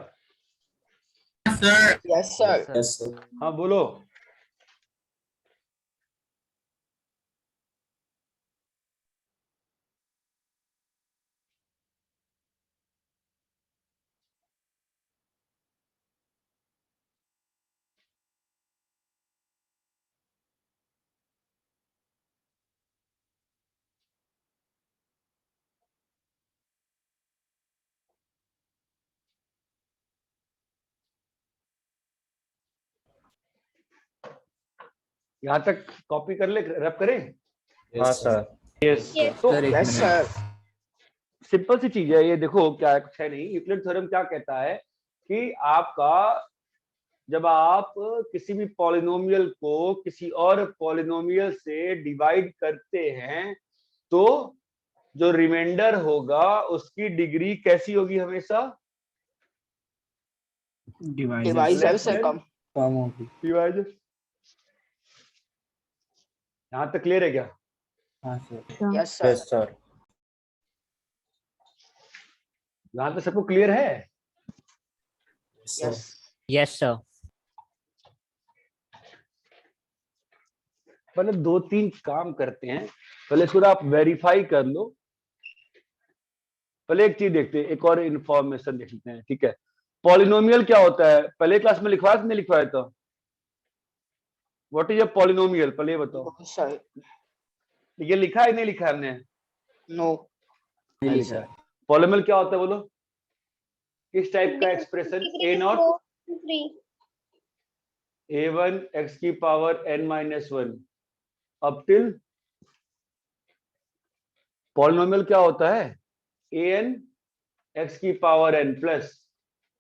Sir Yes, sir. हाँ बोलो। यहाँ तक कॉपी कर ले, रब करें? हाँ सर। यस। Yes. तो Yes, sir. सिंपल सी चीज है ये, देखो क्या है, कुछ है नहीं। यूक्लिड थ्योरम क्या कहता है कि आपका जब आप किसी भी पॉलिनोमियल को किसी और पॉलिनोमियल से डिवाइड करते हैं तो जो रिमाइंडर होगा उसकी डिग्री कैसी होगी? हमेशा Divisor से कम। कम होगी। डिवाइजर। यहाँ तक क्लियर है क्या? हाँ sir. Yes, sir. Yes sir. यहाँ तक सबको क्लियर है? Yes. Yes, sir. पहले 2-3 काम करते हैं, पहले इसको आप वेरीफाई कर लो। पहले एक चीज देखते हैं, एक और इंफॉर्मेशन देख लेते हैं, ठीक है? पॉलिनोमियल क्या होता है? पहले क्लास में लिखवाया नहीं लिखवाया था? What is a polynomial? पहले ये बताओ। No, sir. ये लिखा है नहीं लिखा है हमने? No. नहीं लिखा है। पॉलिनोमियल क्या होता है बोलो? किस टाइप का expression? A naught a1 x की power n-1 up till. Polynomial क्या होता है? an x की power n plus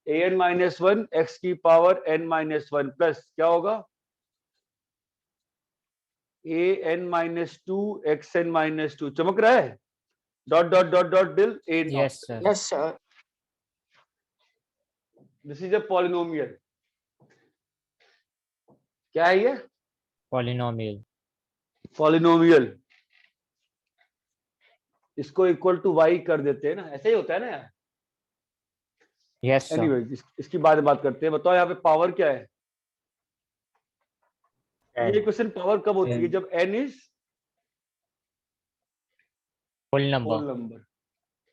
an-1 x की पावर n-1 प्लस क्या होगा? an-2 xn-2 चमक रहा है? Dot dot dot dot till a naught. Yes, sir. Yes, sir. This is a polynomial. क्या है ये? Polynomial. पॉलिनोमियल। इसको इक्वल टू y कर देते हैं ना, ऐसे ही होता है ना यार? Yes, sir. एनीवे इसकी बाद में बात करते हैं। बताओ यहाँ पे पावर क्या है? ये क्वेश्चन पावर कब होती है? जब n is Whole whole number. Number.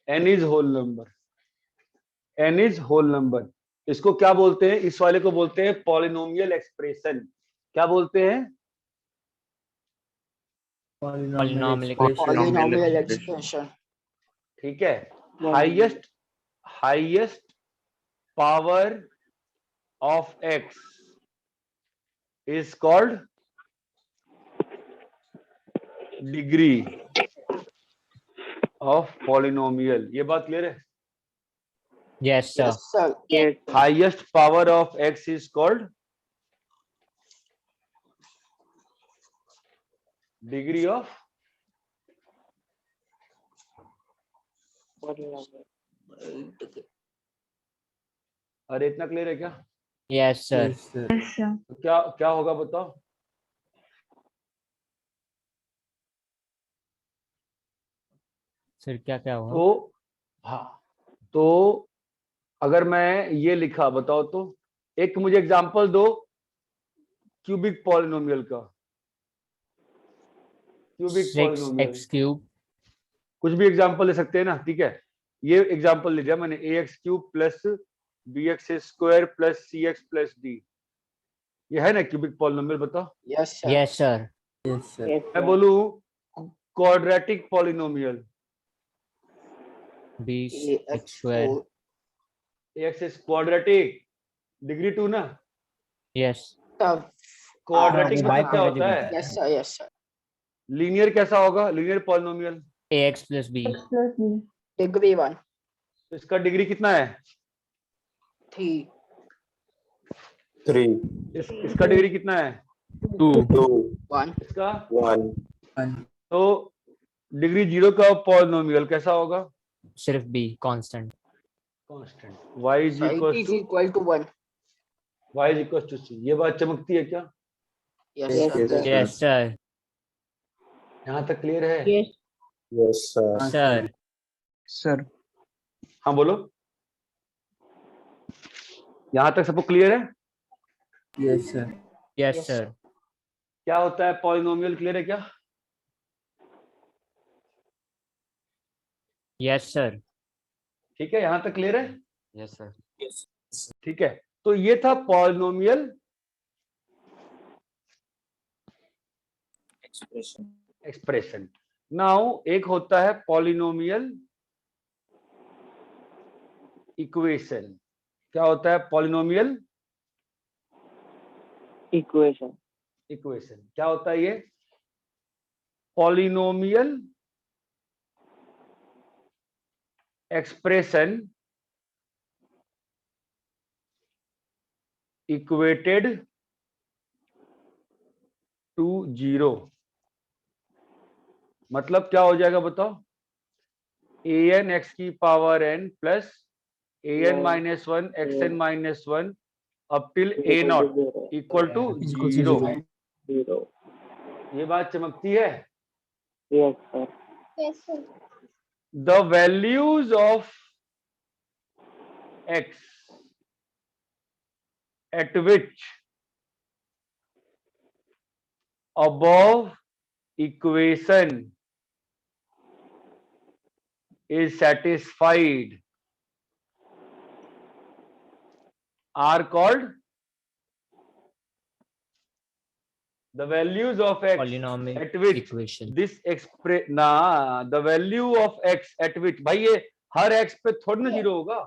n is whole number. n is whole number. इसको क्या बोलते हैं? इस वाले को बोलते हैं पॉलिनोमियल एक्सप्रेशन। क्या बोलते हैं? Polynomial Polynomial expression. ठीक है। Highest power of x is called degree of polynomial. ये बात क्लियर है? Yes, sir. Yes, sir. Highest power of x is called degree of अरे इतना क्लियर है क्या? Yes, sir. तो क्या क्या होगा बताओ? फिर क्या क्या हुआ? तो हाँ, तो अगर मैं ये लिखा बताओ तो एक मुझे एग्जांपल दो क्यूबिक पॉलिनोमियल का। Cubic 6x polynomial cube. कुछ भी एग्जांपल ले सकते हैं ना, ठीक है। ये एग्जांपल ले लिया मैंने, ax³ plus bx² plus cx plus d, ये है ना क्यूबिक पॉलिनोमियल, बताओ। Yes, sir. Yes, sir. मैं बोलूं quadratic polynomial, Bx square. ax is quadratic, degree 2 ना। Yes. क्वाड्रेटिक हाँ, मतलब क्या biquadratic होता होता है? Yes, sir. Yes, sir. Linear कैसा होगा? Linear polynomial Ax plus b. Degree 1. इसका डिग्री कितना है? 3. इसका डिग्री कितना है? 1. इसका 1। तो डिग्री 0 का पॉलिनोमियल कैसा होगा? सिर्फ b constant. Constant. y is So it is equal to 1. y is equal to c। ये बात चमकती है क्या? Yes, sir. Yes, sir. यहाँ तक क्लियर है? Sir. सर हाँ बोलो, यहाँ तक सबको क्लियर है? Yes sir Yes, sir. क्या होता है पॉलिनोमियल, क्लियर है क्या? Yes, sir. ठीक है, यहाँ तक क्लियर है? Yes sir. ठीक है, तो ये था पॉलिनोमियल एक्सप्रेशन। नाउ एक होता है पॉलिनोमियल इक्वेशन। क्या होता है पॉलिनोमियल इक्वेशन इक्वेशन? क्या होता है ये? Polynomial expression equated to 0। मतलब क्या हो जाएगा बताओ? an x की power n plus an minus 1 xn minus 1 up till a0 equal to 0। ये बात चमकती है? Yes, sir. The values of x at which above equation is satisfied are called the values of x Polynomial at which equation. this express ना the value of x at which, भाई ये हर x पे थोड़ी ना 0 होगा,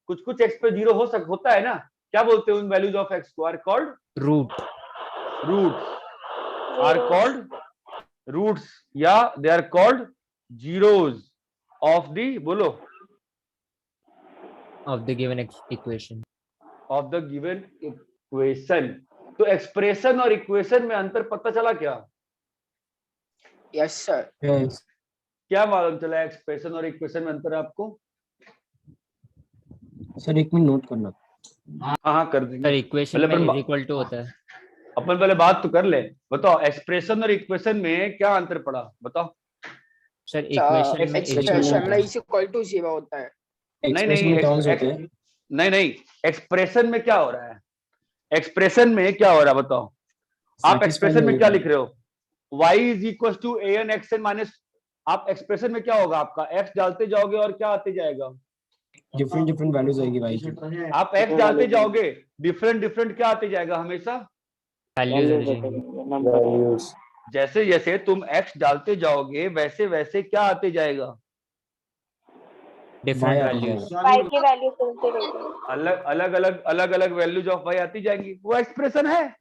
कुछ कुछ x पे 0 होता है ना। क्या बोलते हैं उन values of x को? are called Root. roots या they are called zeros of the, बोलो, Of the given equation. of the given equation। तो एक्सप्रेशन और इक्वेशन में अंतर पता चला क्या? Yes, sir. क्या मालूम चला एक्सप्रेशन और इक्वेशन में अंतर आपको? सर एक मिनट नोट करना। हाँ कर देंगे। Sir, equation पहले में अपन is equal to होता है. अपन पहले बात तो कर ले। बताओ एक्सप्रेशन और इक्वेशन में क्या अंतर पड़ा, बताओ। Sir, equation में is Expression में equal is equal to 0 होता है. नहीं, एक्सप्रेशन में क्या हो रहा है? एक्सप्रेशन में क्या हो रहा है बताओ? आप एक्सप्रेशन में क्या लिख रहे हो? y is equal to an xn minus, आप एक्सप्रेशन में क्या होगा आपका? x डालते जाओगे और क्या आते जाएगा? डिफरेंट वैल्यूज आएगी y की। आप x डालते जाओगे, डिफरेंट क्या आते जाएगा हमेशा? values. जैसे जैसे तुम x डालते जाओगे वैसे वैसे क्या आते जाएगा? Different Y values. Y की वैल्यू चलती रहेगी. अलग अलग वैल्यूज ऑफ y आती जाएंगी। वो एक्सप्रेशन है,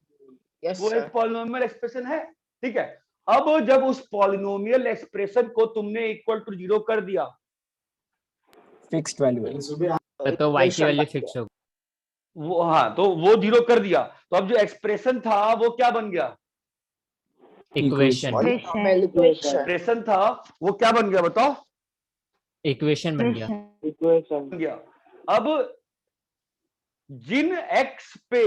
Yes, वो sir. एक पॉलिनोमियल एक्सप्रेशन है। ठीक है, अब जब उस पॉलिनोमियल एक्सप्रेशन को तुमने इक्वल टू 0 कर दिया, फिक्स्ड वैल्यू है तो y की वैल्यू फिक्स होगी. वो हाँ, तो वो 0 कर दिया, तो अब जो एक्सप्रेशन था वो क्या बन गया? इक्वेशन पॉलिनोमियल इक्वेशन एक्सप्रेशन था वो क्या बन गया बताओ? इक्वेशन बन गया। बन गया। अब जिन x पे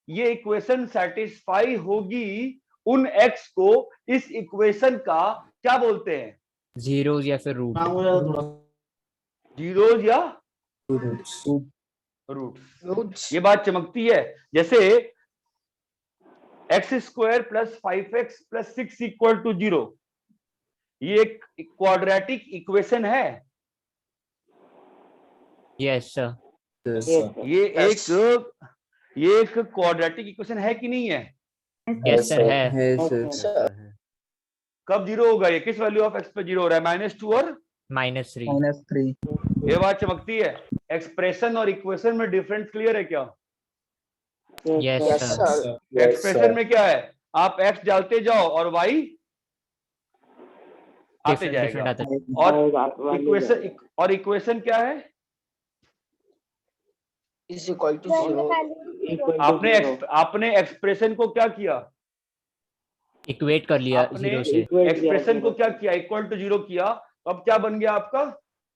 ये इक्वेशन सेटिस्फाई होगी उन x को इस इक्वेशन का क्या बोलते हैं? जीरोस या फिर रूट। जीरोज या रूट्स। रूट्स ये बात चमकती है। जैसे x square plus 5x plus 6 equal to 0, ये एक क्वाड्रेटिक इक्वेशन है। Yes sir. ये एक क्वाड्रेटिक इक्वेशन है कि नहीं है? यस सर है। कब जीरो होगा? ये किस वैल्यू ऑफ x पे जीरो हो रहा है? -2 और -3। ये बात चमकती है। एक्सप्रेशन और इक्वेशन में डिफरेंस क्लियर है क्या? Yes yes sir. Sir expression में क्या है? आप x डालते जाओ और y आते डिफरेंट जाएगा। आता है। और इक्वेशन क्या है? इज इक्वल टू 0 आपने एक्सप्रेशन को क्या किया? इक्वेट कर लिया आपने जीरो से। एक्सप्रेशन को क्या किया? इक्वल टू 0 किया। तो अब क्या बन गया आपका?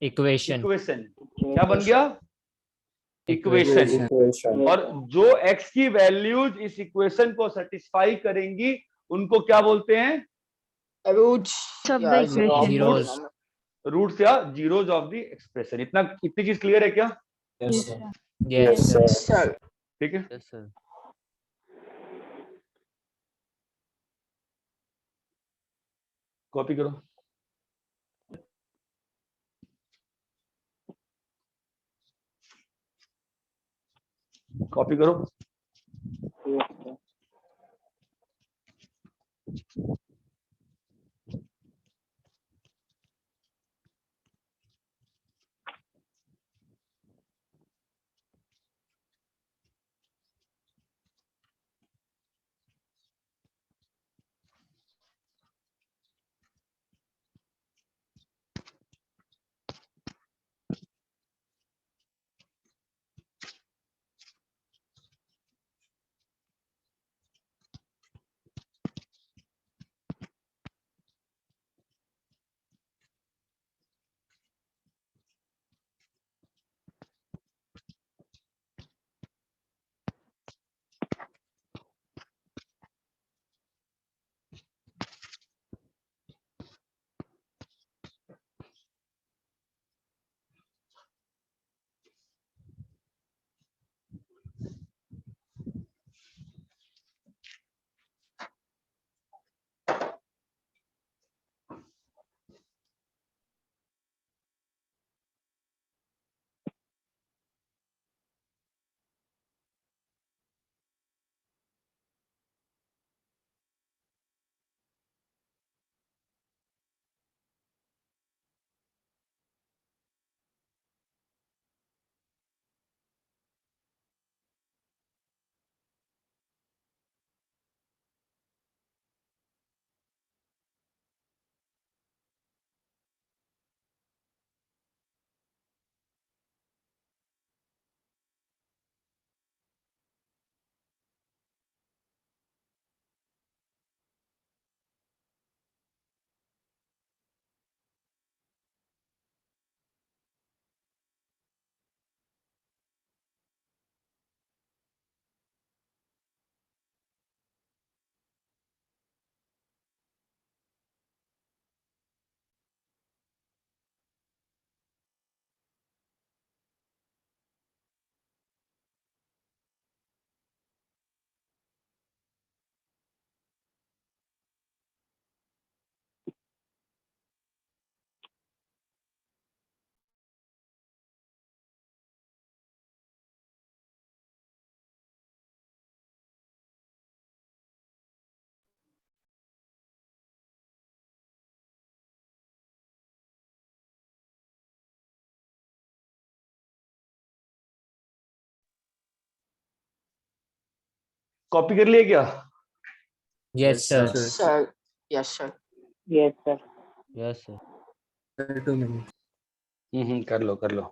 इक्वेशन। इक्वेशन। क्या बन गया? इक्वेशन। और जो x की वैल्यूज इस इक्वेशन को सेटिस्फाई करेंगी उनको क्या बोलते हैं? रूट्स सब या इक्वेशन Zeros. रूट्स या जीरोज ऑफ द एक्सप्रेशन। इतनी चीज क्लियर है क्या? Yes sir. सर ठीक है। Yes sir. कॉपी करो। कॉपी करो। कॉपी कर लिया क्या? Yes sir. Sir yes sir yes sir. कर लो कर लो।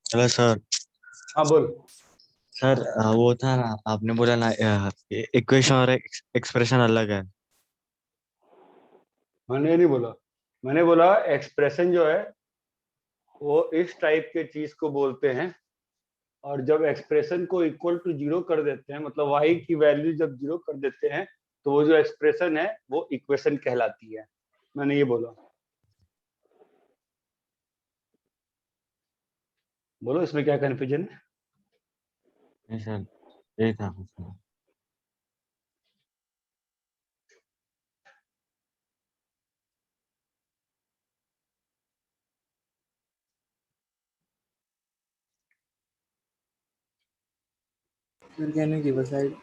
Hello sir. हाँ बोल। सर वो था ना, आपने बोला ना इक्वेशन और एक्सप्रेशन अलग है। मैंने नहीं बोला, मैंने बोला एक्सप्रेशन जो है वो इस टाइप के चीज को बोलते हैं, और जब एक्सप्रेशन को इक्वल टू जीरो कर देते हैं, मतलब y की वैल्यू जब जीरो कर देते हैं, तो वो जो एक्सप्रेशन है वो इक्वेशन कहलाती है। मैंने ये बोला। बोलो इसमें क्या कंफ्यूजन है? नहीं सर, यही था sir. Can you give a slide?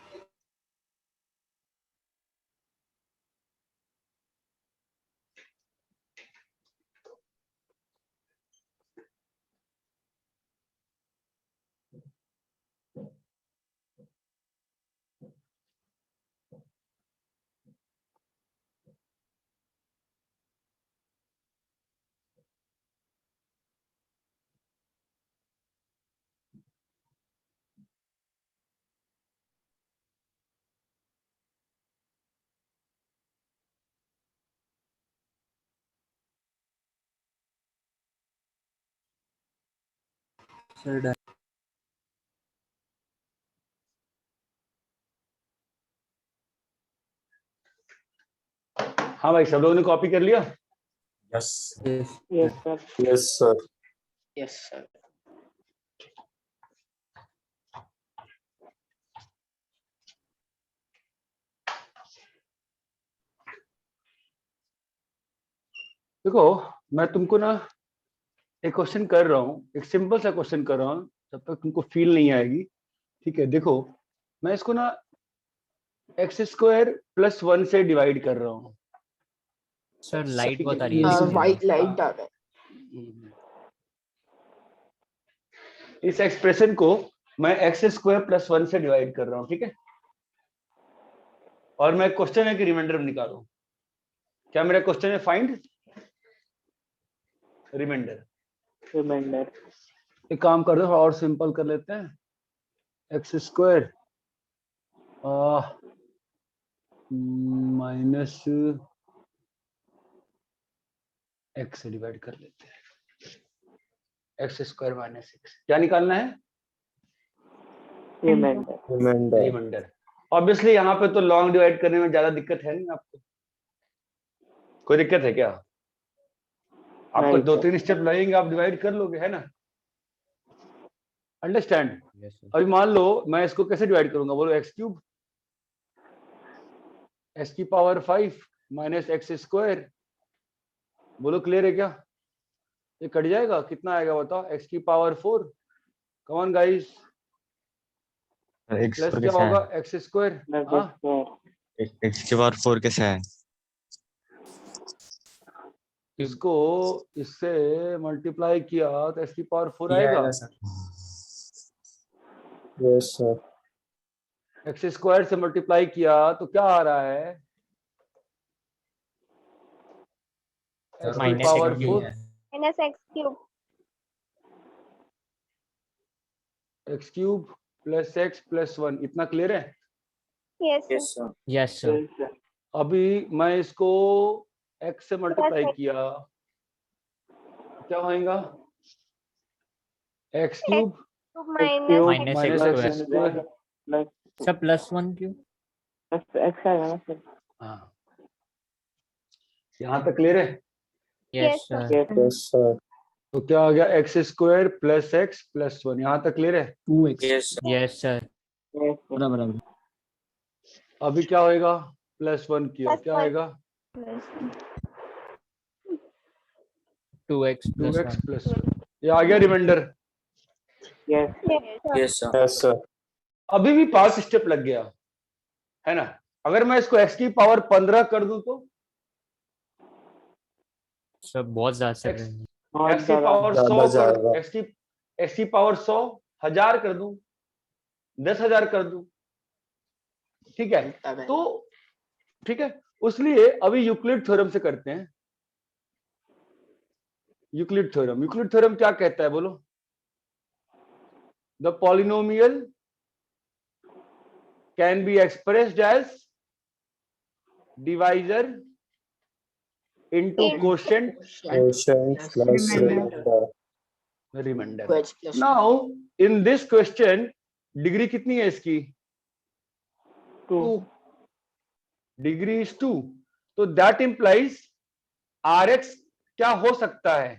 Sir, done. हाँ भाई, सब लोगों ने कॉपी कर लिया? Yes. Yes sir. Yes, sir. Yes sir. देखो, मैं तुमको ना एक क्वेश्चन कर रहा हूँ, एक सिंपल सा क्वेश्चन कर रहा हूँ, जब तक तुमको फील नहीं आएगी। ठीक है, देखो मैं इसको ना x² + 1 से डिवाइड कर रहा हूँ। सर लाइट बहुत आ रही है। वाइट लाइट आ रहा है। इस एक्सप्रेशन को मैं x² + 1 से डिवाइड कर रहा हूँ, ठीक है। और मैं क्वेश्चन है कि रिमाइंडर निकालो। क्या मेरा क्वेश्चन है? Find remainder. रिमाइंडर। एक काम कर दो, और सिंपल कर लेते हैं। x² माइनस x से डिवाइड कर लेते हैं। x² - x क्या निकालना है? रिमाइंडर। रिमाइंडर। ऑब्वियसली यहाँ पे तो लॉन्ग डिवाइड करने में ज्यादा दिक्कत है नहीं आपको। कोई दिक्कत है क्या? आपको नहीं, 2-3 स्टेप लगेंगे, आप डिवाइड कर लोगे, है ना? अंडरस्टैंड? Yes sir. अभी मान लो मैं इसको कैसे डिवाइड करूंगा, बोलो x³ x⁵ माइनस x²। बोलो क्लियर है क्या? ये कट जाएगा, कितना आएगा बताओ? x⁴। Come on guys, x plus four क्या कैसा होगा? है? x²। हाँ, एक्स के पावर 4 कैसा है? इसको इससे मल्टीप्लाई किया तो x⁴ ये आएगा। आएगा सर। Yes, sir. x² से मल्टीप्लाई किया तो क्या आ रहा है? Sir, x⁴ minus x ये cube. है। minus x cube. x³ + x + 1, इतना क्लियर है? Yes, Yes, sir. sir. Yes sir. अभी मैं इसको x से मल्टीप्लाई Plus x. किया, क्या होएगा? x³ Cube minus Minus x minus square. x²। Sir +1 क्यों? एक्स आएगा ना सर। हाँ, यहाँ तक क्लियर है? Yes Yes, sir. Yes, sir. तो क्या आ गया? x² + x + 1, यहाँ तक क्लियर है? 2x. Yes, Yes sir. बराबर। अभी क्या होएगा? +1 किया, Plus क्या one. आएगा? plus 2x + 2x 1. + 1। ये आ गया reminder. yes, sir. Yes, sir. Yes, sir. अभी भी 5 स्टेप लग गया, है ना? अगर मैं इसको x⁻15 कर दूं तो सर बहुत ज्यादा सर। x⁻100 ज्यादा कर जाएगा। दूं, x⁻100 1000 कर दूं, 10,000 कर दूं, ठीक है? तो ठीक है, उसलिए अभी यूक्लिड थ्योरम से करते हैं। यूक्लिड थ्योरम क्या कहता है बोलो? The polynomial can be expressed as divisor into quotient Quotient plus remainder. remainder. Wedge plus Now in this question degree कितनी है इसकी? 2. Degree is 2. तो that implies Rx क्या हो सकता है?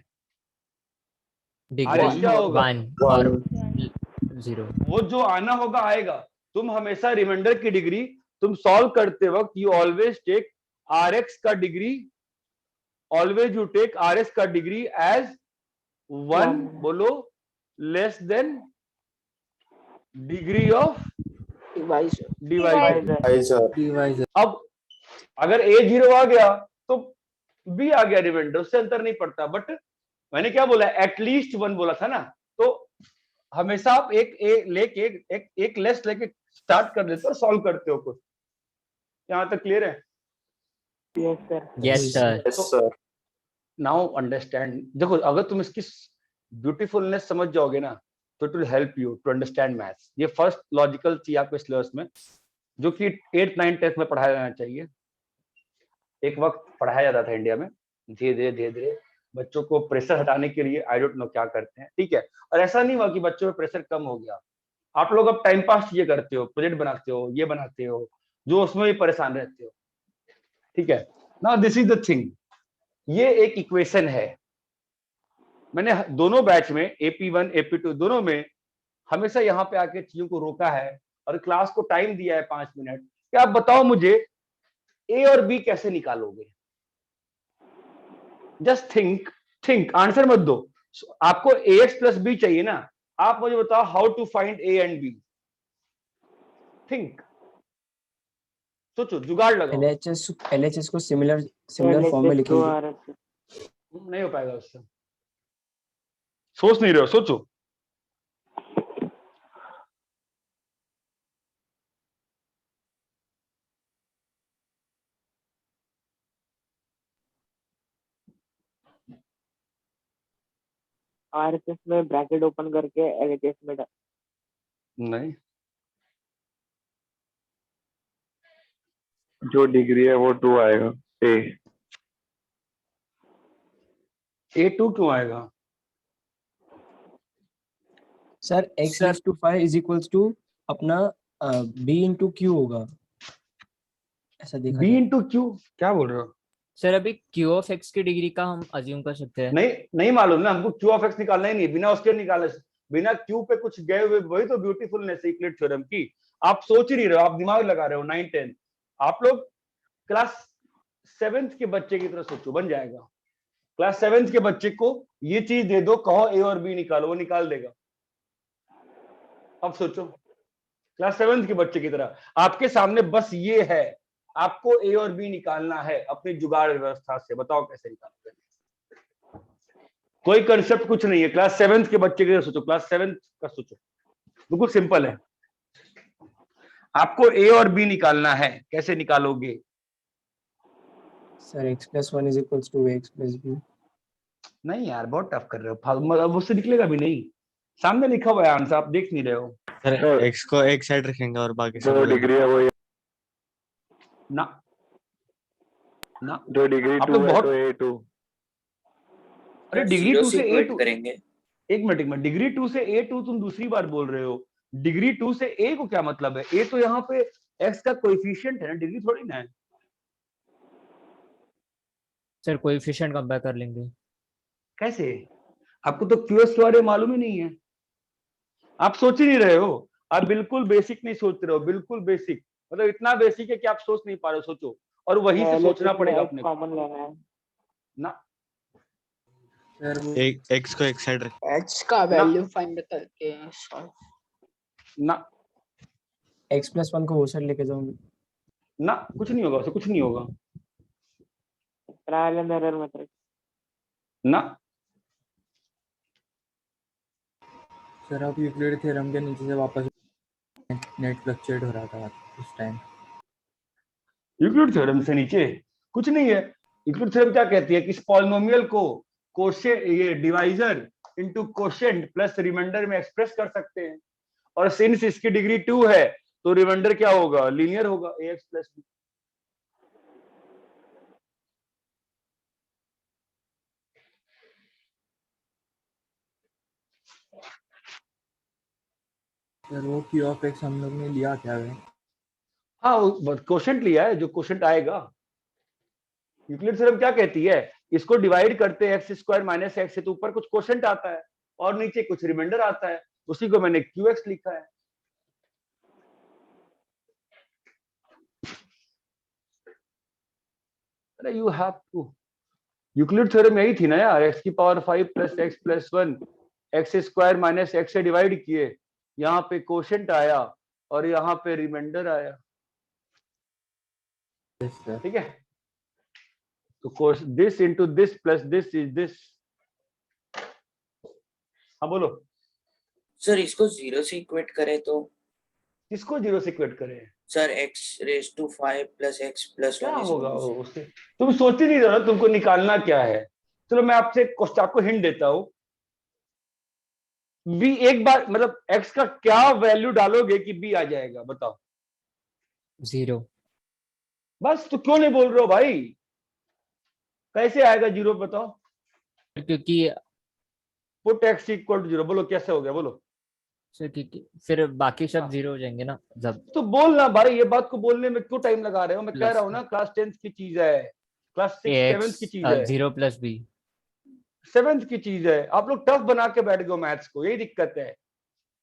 Degree Rx क्या होगा? 1 or 0. वो जो आना होगा आएगा. तुम हमेशा रिमाइंडर की डिग्री तुम सॉल्व करते वक्त यू ऑलवेज टेक Rx का degree, always you take Rx का डिग्री एज 1 बोलो less than degree of divisor. अब अगर a 0 आ गया तो b आ गया रिमाइंडर, उससे अंतर नहीं पड़ता. बट मैंने क्या बोला, एटलीस्ट 1 बोला था ना, तो हमेशा आप एक लेके एक लेस लेके स्टार्ट कर देते हो, सॉल्व करते हो कुछ. यहाँ तक क्लियर है? Yes sir. Now understand. देखो अगर तुम इसकी ब्यूटीफुलनेस समझ जाओगे ना तो it will help you to understand maths. ये फर्स्ट लॉजिकल चीज आपको सिलेबस में, जो कि 8th 9th 10th में पढ़ाया जाना चाहिए. एक वक्त पढ़ाया जाता था इंडिया में, धीरे धीरे बच्चों को प्रेशर हटाने के लिए आई डोंट नो क्या करते हैं. ठीक है, और ऐसा नहीं हुआ कि बच्चों में प्रेशर कम हो गया. आप लोग अब टाइम पास ये करते हो, प्रोजेक्ट बनाते हो, ये बनाते हो, जो उसमें भी परेशान रहते हो. ठीक है, now this is the thing. ये एक इक्वेशन है. मैंने दोनों बैच में AP1 AP2 दोनों में हमेशा यहाँ पे आके चीजों को रोका है और क्लास को टाइम दिया है 5 मिनट कि आप बताओ मुझे A और B कैसे निकालोगे. जस्ट थिंक, आंसर मत दो. आपको AX प्लस B चाहिए ना, आप मुझे बताओ how to find A and B. Think, सोचो, जुगाड़ लगाओ. LHS को सिमिलर फॉर्म में लिखेंगे. नहीं हो पाएगा उससे. सोच नहीं रहे हो, सोचो. RHS में ब्रैकेट ओपन करके LHS में नहीं, जो डिग्री है वो 2 आएगा. A2 क्यों आएगा? Sir x raised to 5 is equals to अपना b into q होगा, ऐसा देखा B जाए. into Q क्या बोल रहे हो? सर अभी Q of x की डिग्री का हम अज्यूम कर सकते हैं. नहीं मालूम ना हमको. Q of x निकालना ही नहीं, बिना उसके निकाले, बिना Q पे कुछ गए हुए. वही तो ब्यूटीफुलनेस है यूक्लिड थ्योरम की. आप सोच ही नहीं रहे हो, आप दिमाग लगा रहे हो. 9 10 आप लोग क्लास 7th के बच्चे की तरह सोचो, बन जाएगा. क्लास 7th के बच्चे को ये चीज दे दो, कहो A और B निकालो, वो निकाल देगा. अब सोचो, क्लास 7th के बच्चे की तरह आपके सामने बस ये है, आपको A और B निकालना है अपनी जुगाड़ व्यवस्था से. बताओ कैसे निकालोगे? कोई कंसेप्ट कुछ नहीं है. क्लास 7th के बच्चे की तरह सोचो, क्लास 7th का सोचो, बिल्कुल सिंपल है. आपको A और B निकालना है, कैसे निकालोगे? Sir x plus 1 is equals to x plus b. नहीं यार, बहुत टफ कर रहे हो. मतलब उससे निकलेगा भी नहीं. सामने लिखा हुआ है आंसर, आप देख नहीं रहे हो. सर x को एक साइड रखेंगे और बाकी सब जो डिग्री है वो ना जो डिग्री आप 2 लोग है बहुत. तो A2. अरे डिग्री 2 से A2 करेंगे. एक मिनट, डिग्री 2 से A2 तुम दूसरी बार बोल रहे हो. डिग्री 2 से A को क्या मतलब है? A तो यहाँ पे x का कोएफिशिएंट है ना, डिग्री थोड़ी ना है. सर कोएफिशिएंट कंपेयर कर लेंगे. कैसे? आपको तो QS के बारे में मालूम ही नहीं है. आप सोच ही नहीं रहे हो. आप बिल्कुल बेसिक नहीं सोच रहे हो, बिल्कुल बेसिक. मतलब इतना बेसिक है कि आप सोच नहीं पा रहे हो. सोचो, और वहीं से सोचना पड़ेगा अपने को. कॉमन लेना है ना एक x को एक साइड रख. H का वैल्यू फाइंड करके सॉल्व. ना x plus 1 को वो साइड लेके जाऊंगी. ना, कुछ नहीं होगा, उससे कुछ नहीं होगा. Trial and error method. ना सर आप यूक्लिड थ्योरम के नीचे से वापस नेट फ्लक्चुएट हो रहा था उस टाइम. यूक्लिड थ्योरम से नीचे कुछ नहीं है. यूक्लिड थ्योरम क्या कहती है कि इस पॉलिनोमियल को कोशेंट, ये divisor into quotient plus remainder में एक्सप्रेस कर सकते हैं. और सिंस इसकी डिग्री 2 है तो रिमाइंडर क्या होगा, लीनियर होगा, ax प्लस b। सर वो क्यू ऑफ एक्स हम लोग ने लिया क्या है? हाँ क्वोशंट लिया है, जो क्वोशंट आएगा। यूक्लिड थ्योरम क्या कहती है, इसको डिवाइड करते हैं एक्स स्क्वायर माइनस एक्स से तो ऊपर कुछ क्वोशंट आता है और नीचे कुछ रिमाइंडर आता है, उसी को मैंने क्यू एक्स लिखा है। अरे you have to, Euclid theorem यही थी ना यार, एक्स की power 5 plus X plus 1 X square minus X से डिवाइड किए, यहाँ पे क्वोशंट आया और यहाँ पे रिमाइंडर आया। ठीक है, तो this into this plus this is this. हाँ बोलो सर, इसको 0 से इक्वेट करें तो? किसको 0 से इक्वेट करें? Sir x⁵ plus x plus क्या 1 होगा वो उससे, तुम सोच ही नहीं रहे हो तुमको निकालना क्या है। चलो मैं आपको हिंट देता हूँ, बी एक बार मतलब x का क्या वैल्यू डालोगे कि b आ जाएगा, बताओ। 0। बस, तो क्यों नहीं बोल रहे हो भाई, कैसे आएगा 0 बताओ। क्योंकि पुट x इक्वल टू 0, बोलो कैसे हो गया, बोलो। सर क्योंकि फिर बाकी सब 0 हो जाएंगे ना जब। तो बोलना भाई, ये बात को बोलने में क्यों टाइम लगा रहे हो, मैं कह रहा हूँ ना क्लास 10th की चीज है, क्लास 6 7th की चीज है, 0 प्लस b 7th की चीज है। आप लोग टफ बना के बैठ गए मैथ्स को, यही दिक्कत है।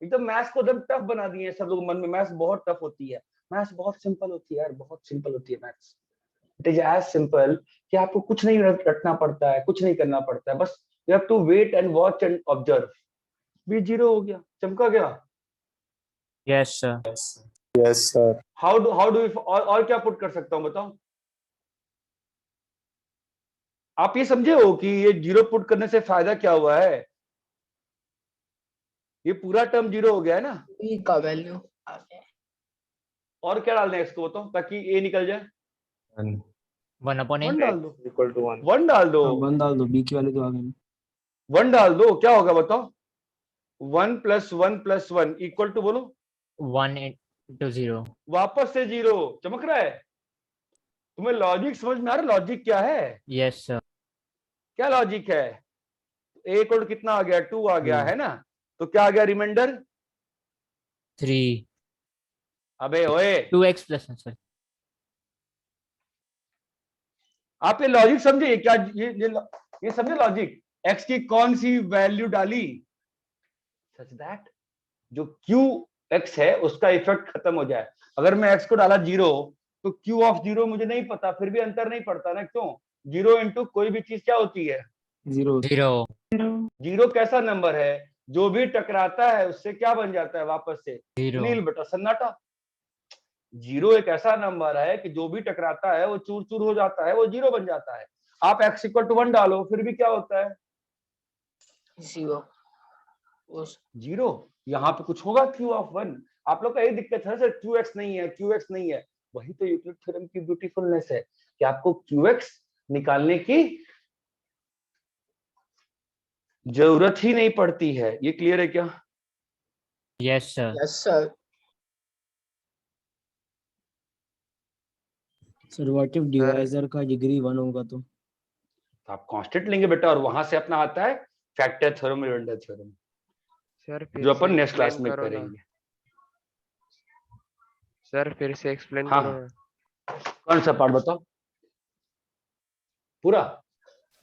एकदम मैथ्स को एकदम टफ बना दिए सब लोग मन में, मैथ्स बहुत टफ होती है, मैथ्स बहुत सिंपल होती है यार, बहुत सिंपल होती है maths. It is as simple कि आपको कुछ नहीं रटना पड़ता है, कुछ नहीं करना पड़ता है, बस you have to wait and watch and observe. B 0 हो गया, चमका गया। Yes sir. Yes sir. How do और क्या पुट कर सकता हूं बताओ। आप ये समझे हो कि ये 0 पुट करने से फायदा क्या हुआ है, ये पूरा टर्म 0 हो गया है ना, b का वैल्यू आ गया। और क्या डालना है इसको बताओ ताकि a निकल जाए। 1/a 1 डाल दो, इक्वल टू 1 1 डाल दो, 1 डाल दो, b की वैल्यू तो आ गई। 1 डाल दो, क्या होगा बताओ। 1 + 1 + 1 इक्वल टू बोलो 1 × 0। वापस से 0, चमक रहा है। तुम्हें लॉजिक समझ में आ रहा है, लॉजिक क्या है? Yes sir. क्या लॉजिक है, a इक्वल कितना आ गया, 2 आ गया है ना, तो क्या आ गया रिमाइंडर 3। अबे ओए 2x प्लस 1 सर। आप ये लॉजिक समझे क्या, ये समझे लॉजिक, x की कौन सी वैल्यू डाली सच दैट जो qx है उसका इफेक्ट खत्म हो जाए। अगर मैं x को डाला 0 तो q ऑफ 0 मुझे नहीं पता, फिर भी अंतर नहीं पड़ता ना, क्यों 0 इंटू कोई भी चीज क्या होती है 0। 0 कैसा नंबर है, जो भी टकराता है उससे क्या बन जाता है वापस से, नील बटा सन्नाटा। 0 एक ऐसा नंबर है कि जो भी टकराता है वो चूर चूर हो जाता है, वो 0 बन जाता है। आप x इक्वल टू 1 डालो फिर भी क्या होता है 0। यहाँ पे कुछ होगा q ऑफ 1। आप लोग का यही दिक्कत है सर, qx नहीं है, qx नहीं है। वही तो यूक्लिड थ्योरम की ब्यूटीफुलनेस है कि आपको qx निकालने की जरूरत ही नहीं पड़ती है। ये क्लियर है क्या? Yes sir. Yes sir. Sir what if divisor का डिग्री 1 होगा तो? आप कांस्टेंट लेंगे बेटा, और वहां से अपना आता है factor theorem, remainder theorem, sir जो अपन नेक्स्ट क्लास में करेंगे। सर फिर से एक्सप्लेन हाँ, करो ना। कौन सा पार्ट बताओ पूरा?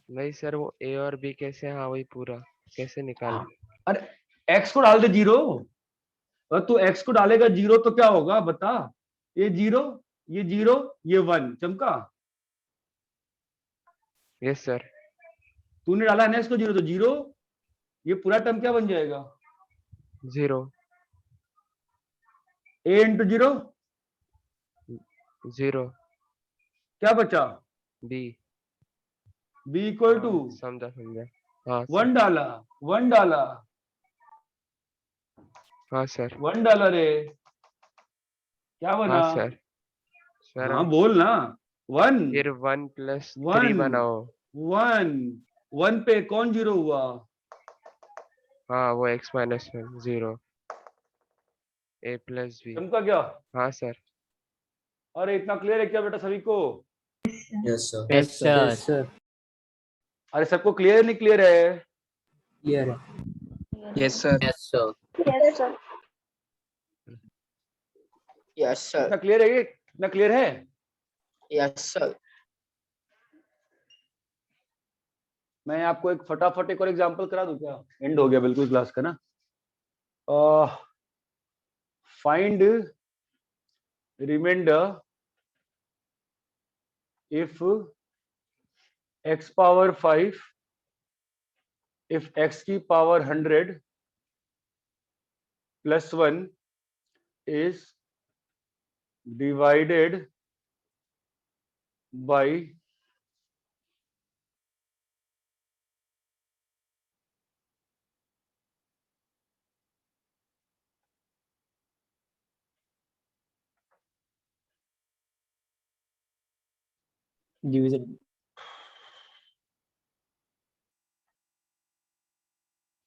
नहीं सर, वो a और b कैसे, हाँ वही पूरा कैसे निकाले? अरे x को डाल दे 0, और तू x को डालेगा 0 तो क्या होगा बता, ये 0 ये 0 ये 1, चमका। Yes sir. तूने डाला है ना x को 0 तो 0, ये पूरा टर्म क्या बन जाएगा 0। a इंटू 0 0 क्या बचा b इक्वल टू समझा हाँ 1 डाला 1 डाला हाँ सर 1 डाला रे, क्या बना? हाँ सर हाँ बोल ना 1, फिर 1 + 3 बनाओ। 1 पे कौन 0 हुआ? हाँ वो x - 1 0। a plus b। तुमका क्या? हाँ सर। अरे इतना क्लियर है क्या बेटा सभी को? Yes sir. Yes, sir. Yes sir अरे सबको क्लियर नहीं क्लियर है? क्लियर है। Yes sir. Yes, sir. Yes, sir. Yes sir. इतना क्लियर है? ये इतना क्लियर है? Yes sir. मैं आपको एक फटाफट एक और एग्जांपल करा दूं क्या? एंड हो गया बिल्कुल क्लास का ना। Find remainder if x power 5 if x की power 100 plus 1 is divided by division.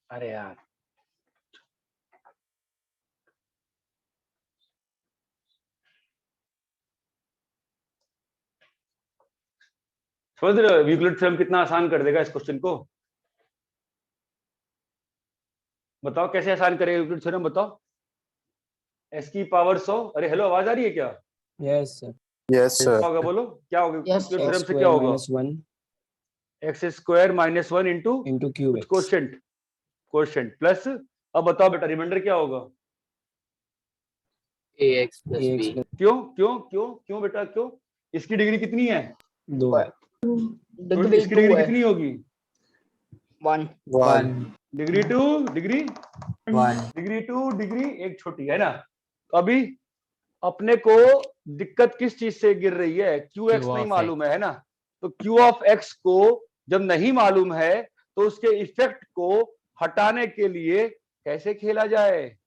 अरे यार समझ रहे हो यूक्लिड थ्योरम कितना आसान कर देगा इस क्वेश्चन को? बताओ कैसे आसान करेगा यूक्लिड थ्योरम? बताओ। s की पावर 100। अरे हेलो आवाज आ रही है क्या? Yes sir. यस क्या सर। होगा बोलो? क्या होगा Yes, यूक्लिड थ्योरम एक्स से? क्या स्क्वायर होगा? Minus 1 x square minus 1 into Q कुछ एक्स। Quotient quotient plus. अब बताओ बेटा रिमाइंडर क्या होगा? ax plus x b। Plus क्यों क्यों क्यों क्यों बेटा क्यों? इसकी डिग्री कितनी है? 2 तो डिग्री इसकी 2 डिग्री है। कितनी होगी? 1। One. Degree 2 degree 1 degree 2 degree एक छोटी है ना। तो अभी अपने को दिक्कत किस चीज से गिर रही है? क्यू एक्स Q नहीं of मालूम x। है ना। तो क्यू ऑफ एक्स को जब नहीं मालूम है तो उसके इफेक्ट को हटाने के लिए कैसे खेला जाए?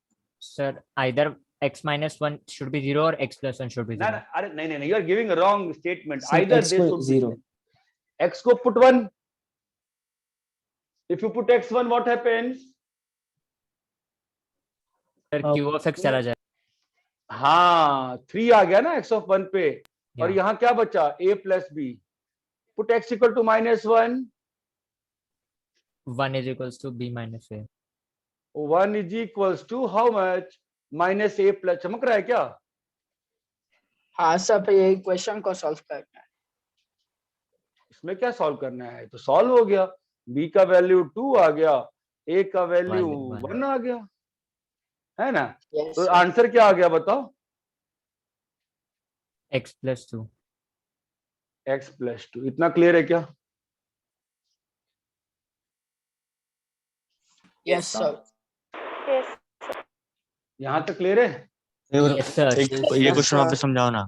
Sir, either x minus 1 should be 0 or x plus 1 should be ना 0. अरे नहीं नहीं नहीं, you are giving wrong statement. Sir either X they को शुड 0। बी एक्स को put 1। If you put x1 what happens? Sir, q of x चला जाए। हाँ 3 आ गया ना x ऑफ 1 पे। और Yeah. यहाँ क्या बचा? a plus b. Put x equal to -1। 1 is equals to b minus a। 1 is equals to how much? -a plus. चमक रहा है क्या? हाँ सर, फिर ये इक्वेशन को सॉल्व करना है। इसमें क्या सॉल्व करना है? तो सॉल्व हो गया। b का वैल्यू 2 आ गया, a का वैल्यू One. 1 आ गया, है ना। यस तो सर। आंसर क्या आ गया बताओ? x plus 2। x plus 2। इतना क्लियर है क्या? Yes sir. Yes. यहाँ तक क्लियर है? Yes, sir. एक ये क्वेश्चन वापस समझाओ ना।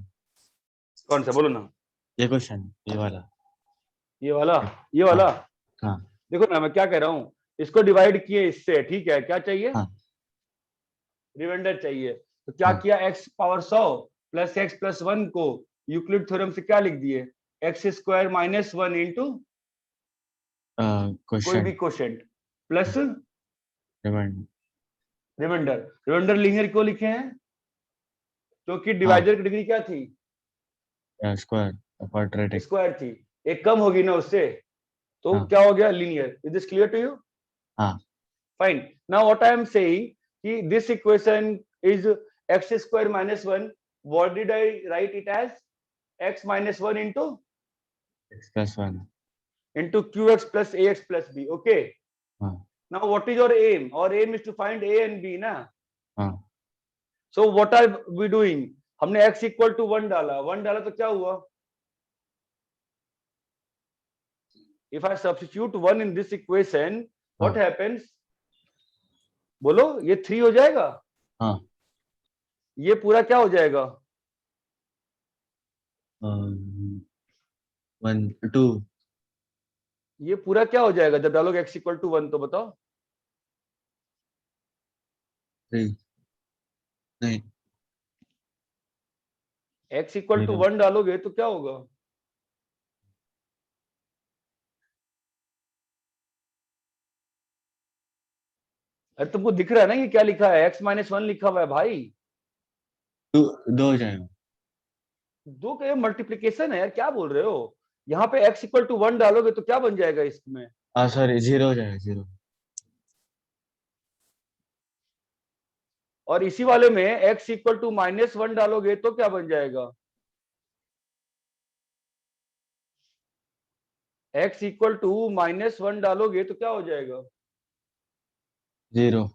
कौन सा? बोलो ना। ये क्वेश्चन ये वाला। ये वाला? ये वाला? हाँ देखो ना मैं क्या कह रहा हूँ, इसको डिवाइड किए इससे, ठीक है। क्या चाहिए? हाँ रिमाइंडर चाहिए। तो क्या हाँ। किया? x power 100 plus x plus 1 को यूक्लिड थ्योरम से क्या लिख दिए? x स्क्वायर माइनस 1 इंटू कोई भी question quotient plus remind remainder. Remainder linear क्यों लिखे हैं? क्योंकि हाँ डिवाइडर की डिग्री क्या थी? Square quadratic. स्क्वायर थी। एक कम होगी ना उससे, तो हाँ क्या हो गया? Linear. Is this clear to you? हाँ Fine. Now what I am saying, this equation is x square minus 1. What did I write it as? X minus 1 x plus 1। into qx plus ax plus b. Okay. हाँ Now what is your aim? Our aim is to find a and b ना. हाँ So what are we doing? हमने x equal to 1 डाला। 1 डाला तो क्या हुआ? If I substitute 1 in this equation, what हाँ happens? बोलो, ये 3 हो जाएगा। हाँ ये पूरा क्या हो जाएगा? 1 2 ये पूरा क्या हो जाएगा जब डालोगे x इक्वल टू 1? तो बताओ। 3 नहीं x इक्वल टू 1 डालोगे तो क्या होगा? अरे तुमको दिख रहा है ना ये क्या लिखा है? x माइनस 1 लिखा हुआ है भाई। दो हो जाएगा। 2 का मल्टीप्लीकेशन है यार, क्या बोल रहे हो? यहाँ पे x इक्वल टू 1 डालोगे तो क्या बन जाएगा इसमें? सॉरी 0 हो जाएगा 0। और इसी वाले में x इक्वल टू -1 डालोगे तो क्या बन जाएगा? x इक्वल टू -1 डालोगे तो क्या हो जाएगा? 0।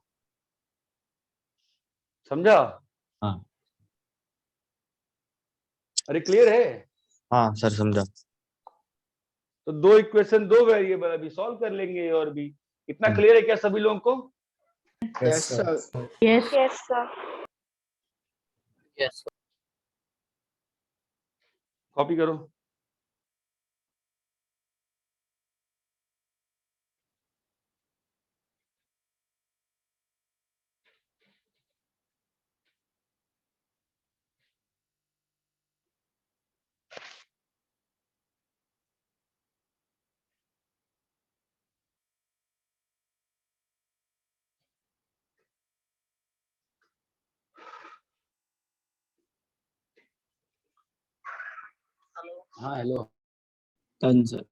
समझा? हाँ अरे क्लियर है? हाँ सर समझा। तो 2 इक्वेशन 2 वेरिएबल अभी सॉल्व कर लेंगे। और भी इतना क्लियर है क्या सभी लोगों को? Yes sir. Yes. Yes, sir. Yes. Copy करो। हाँ हेलो। Done sir.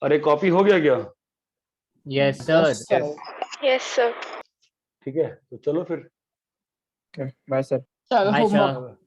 अरे कॉपी हो गया क्या? Yes sir. Yes, sir. ठीक है तो चलो फिर। Bye sir. Sir bye homework sir.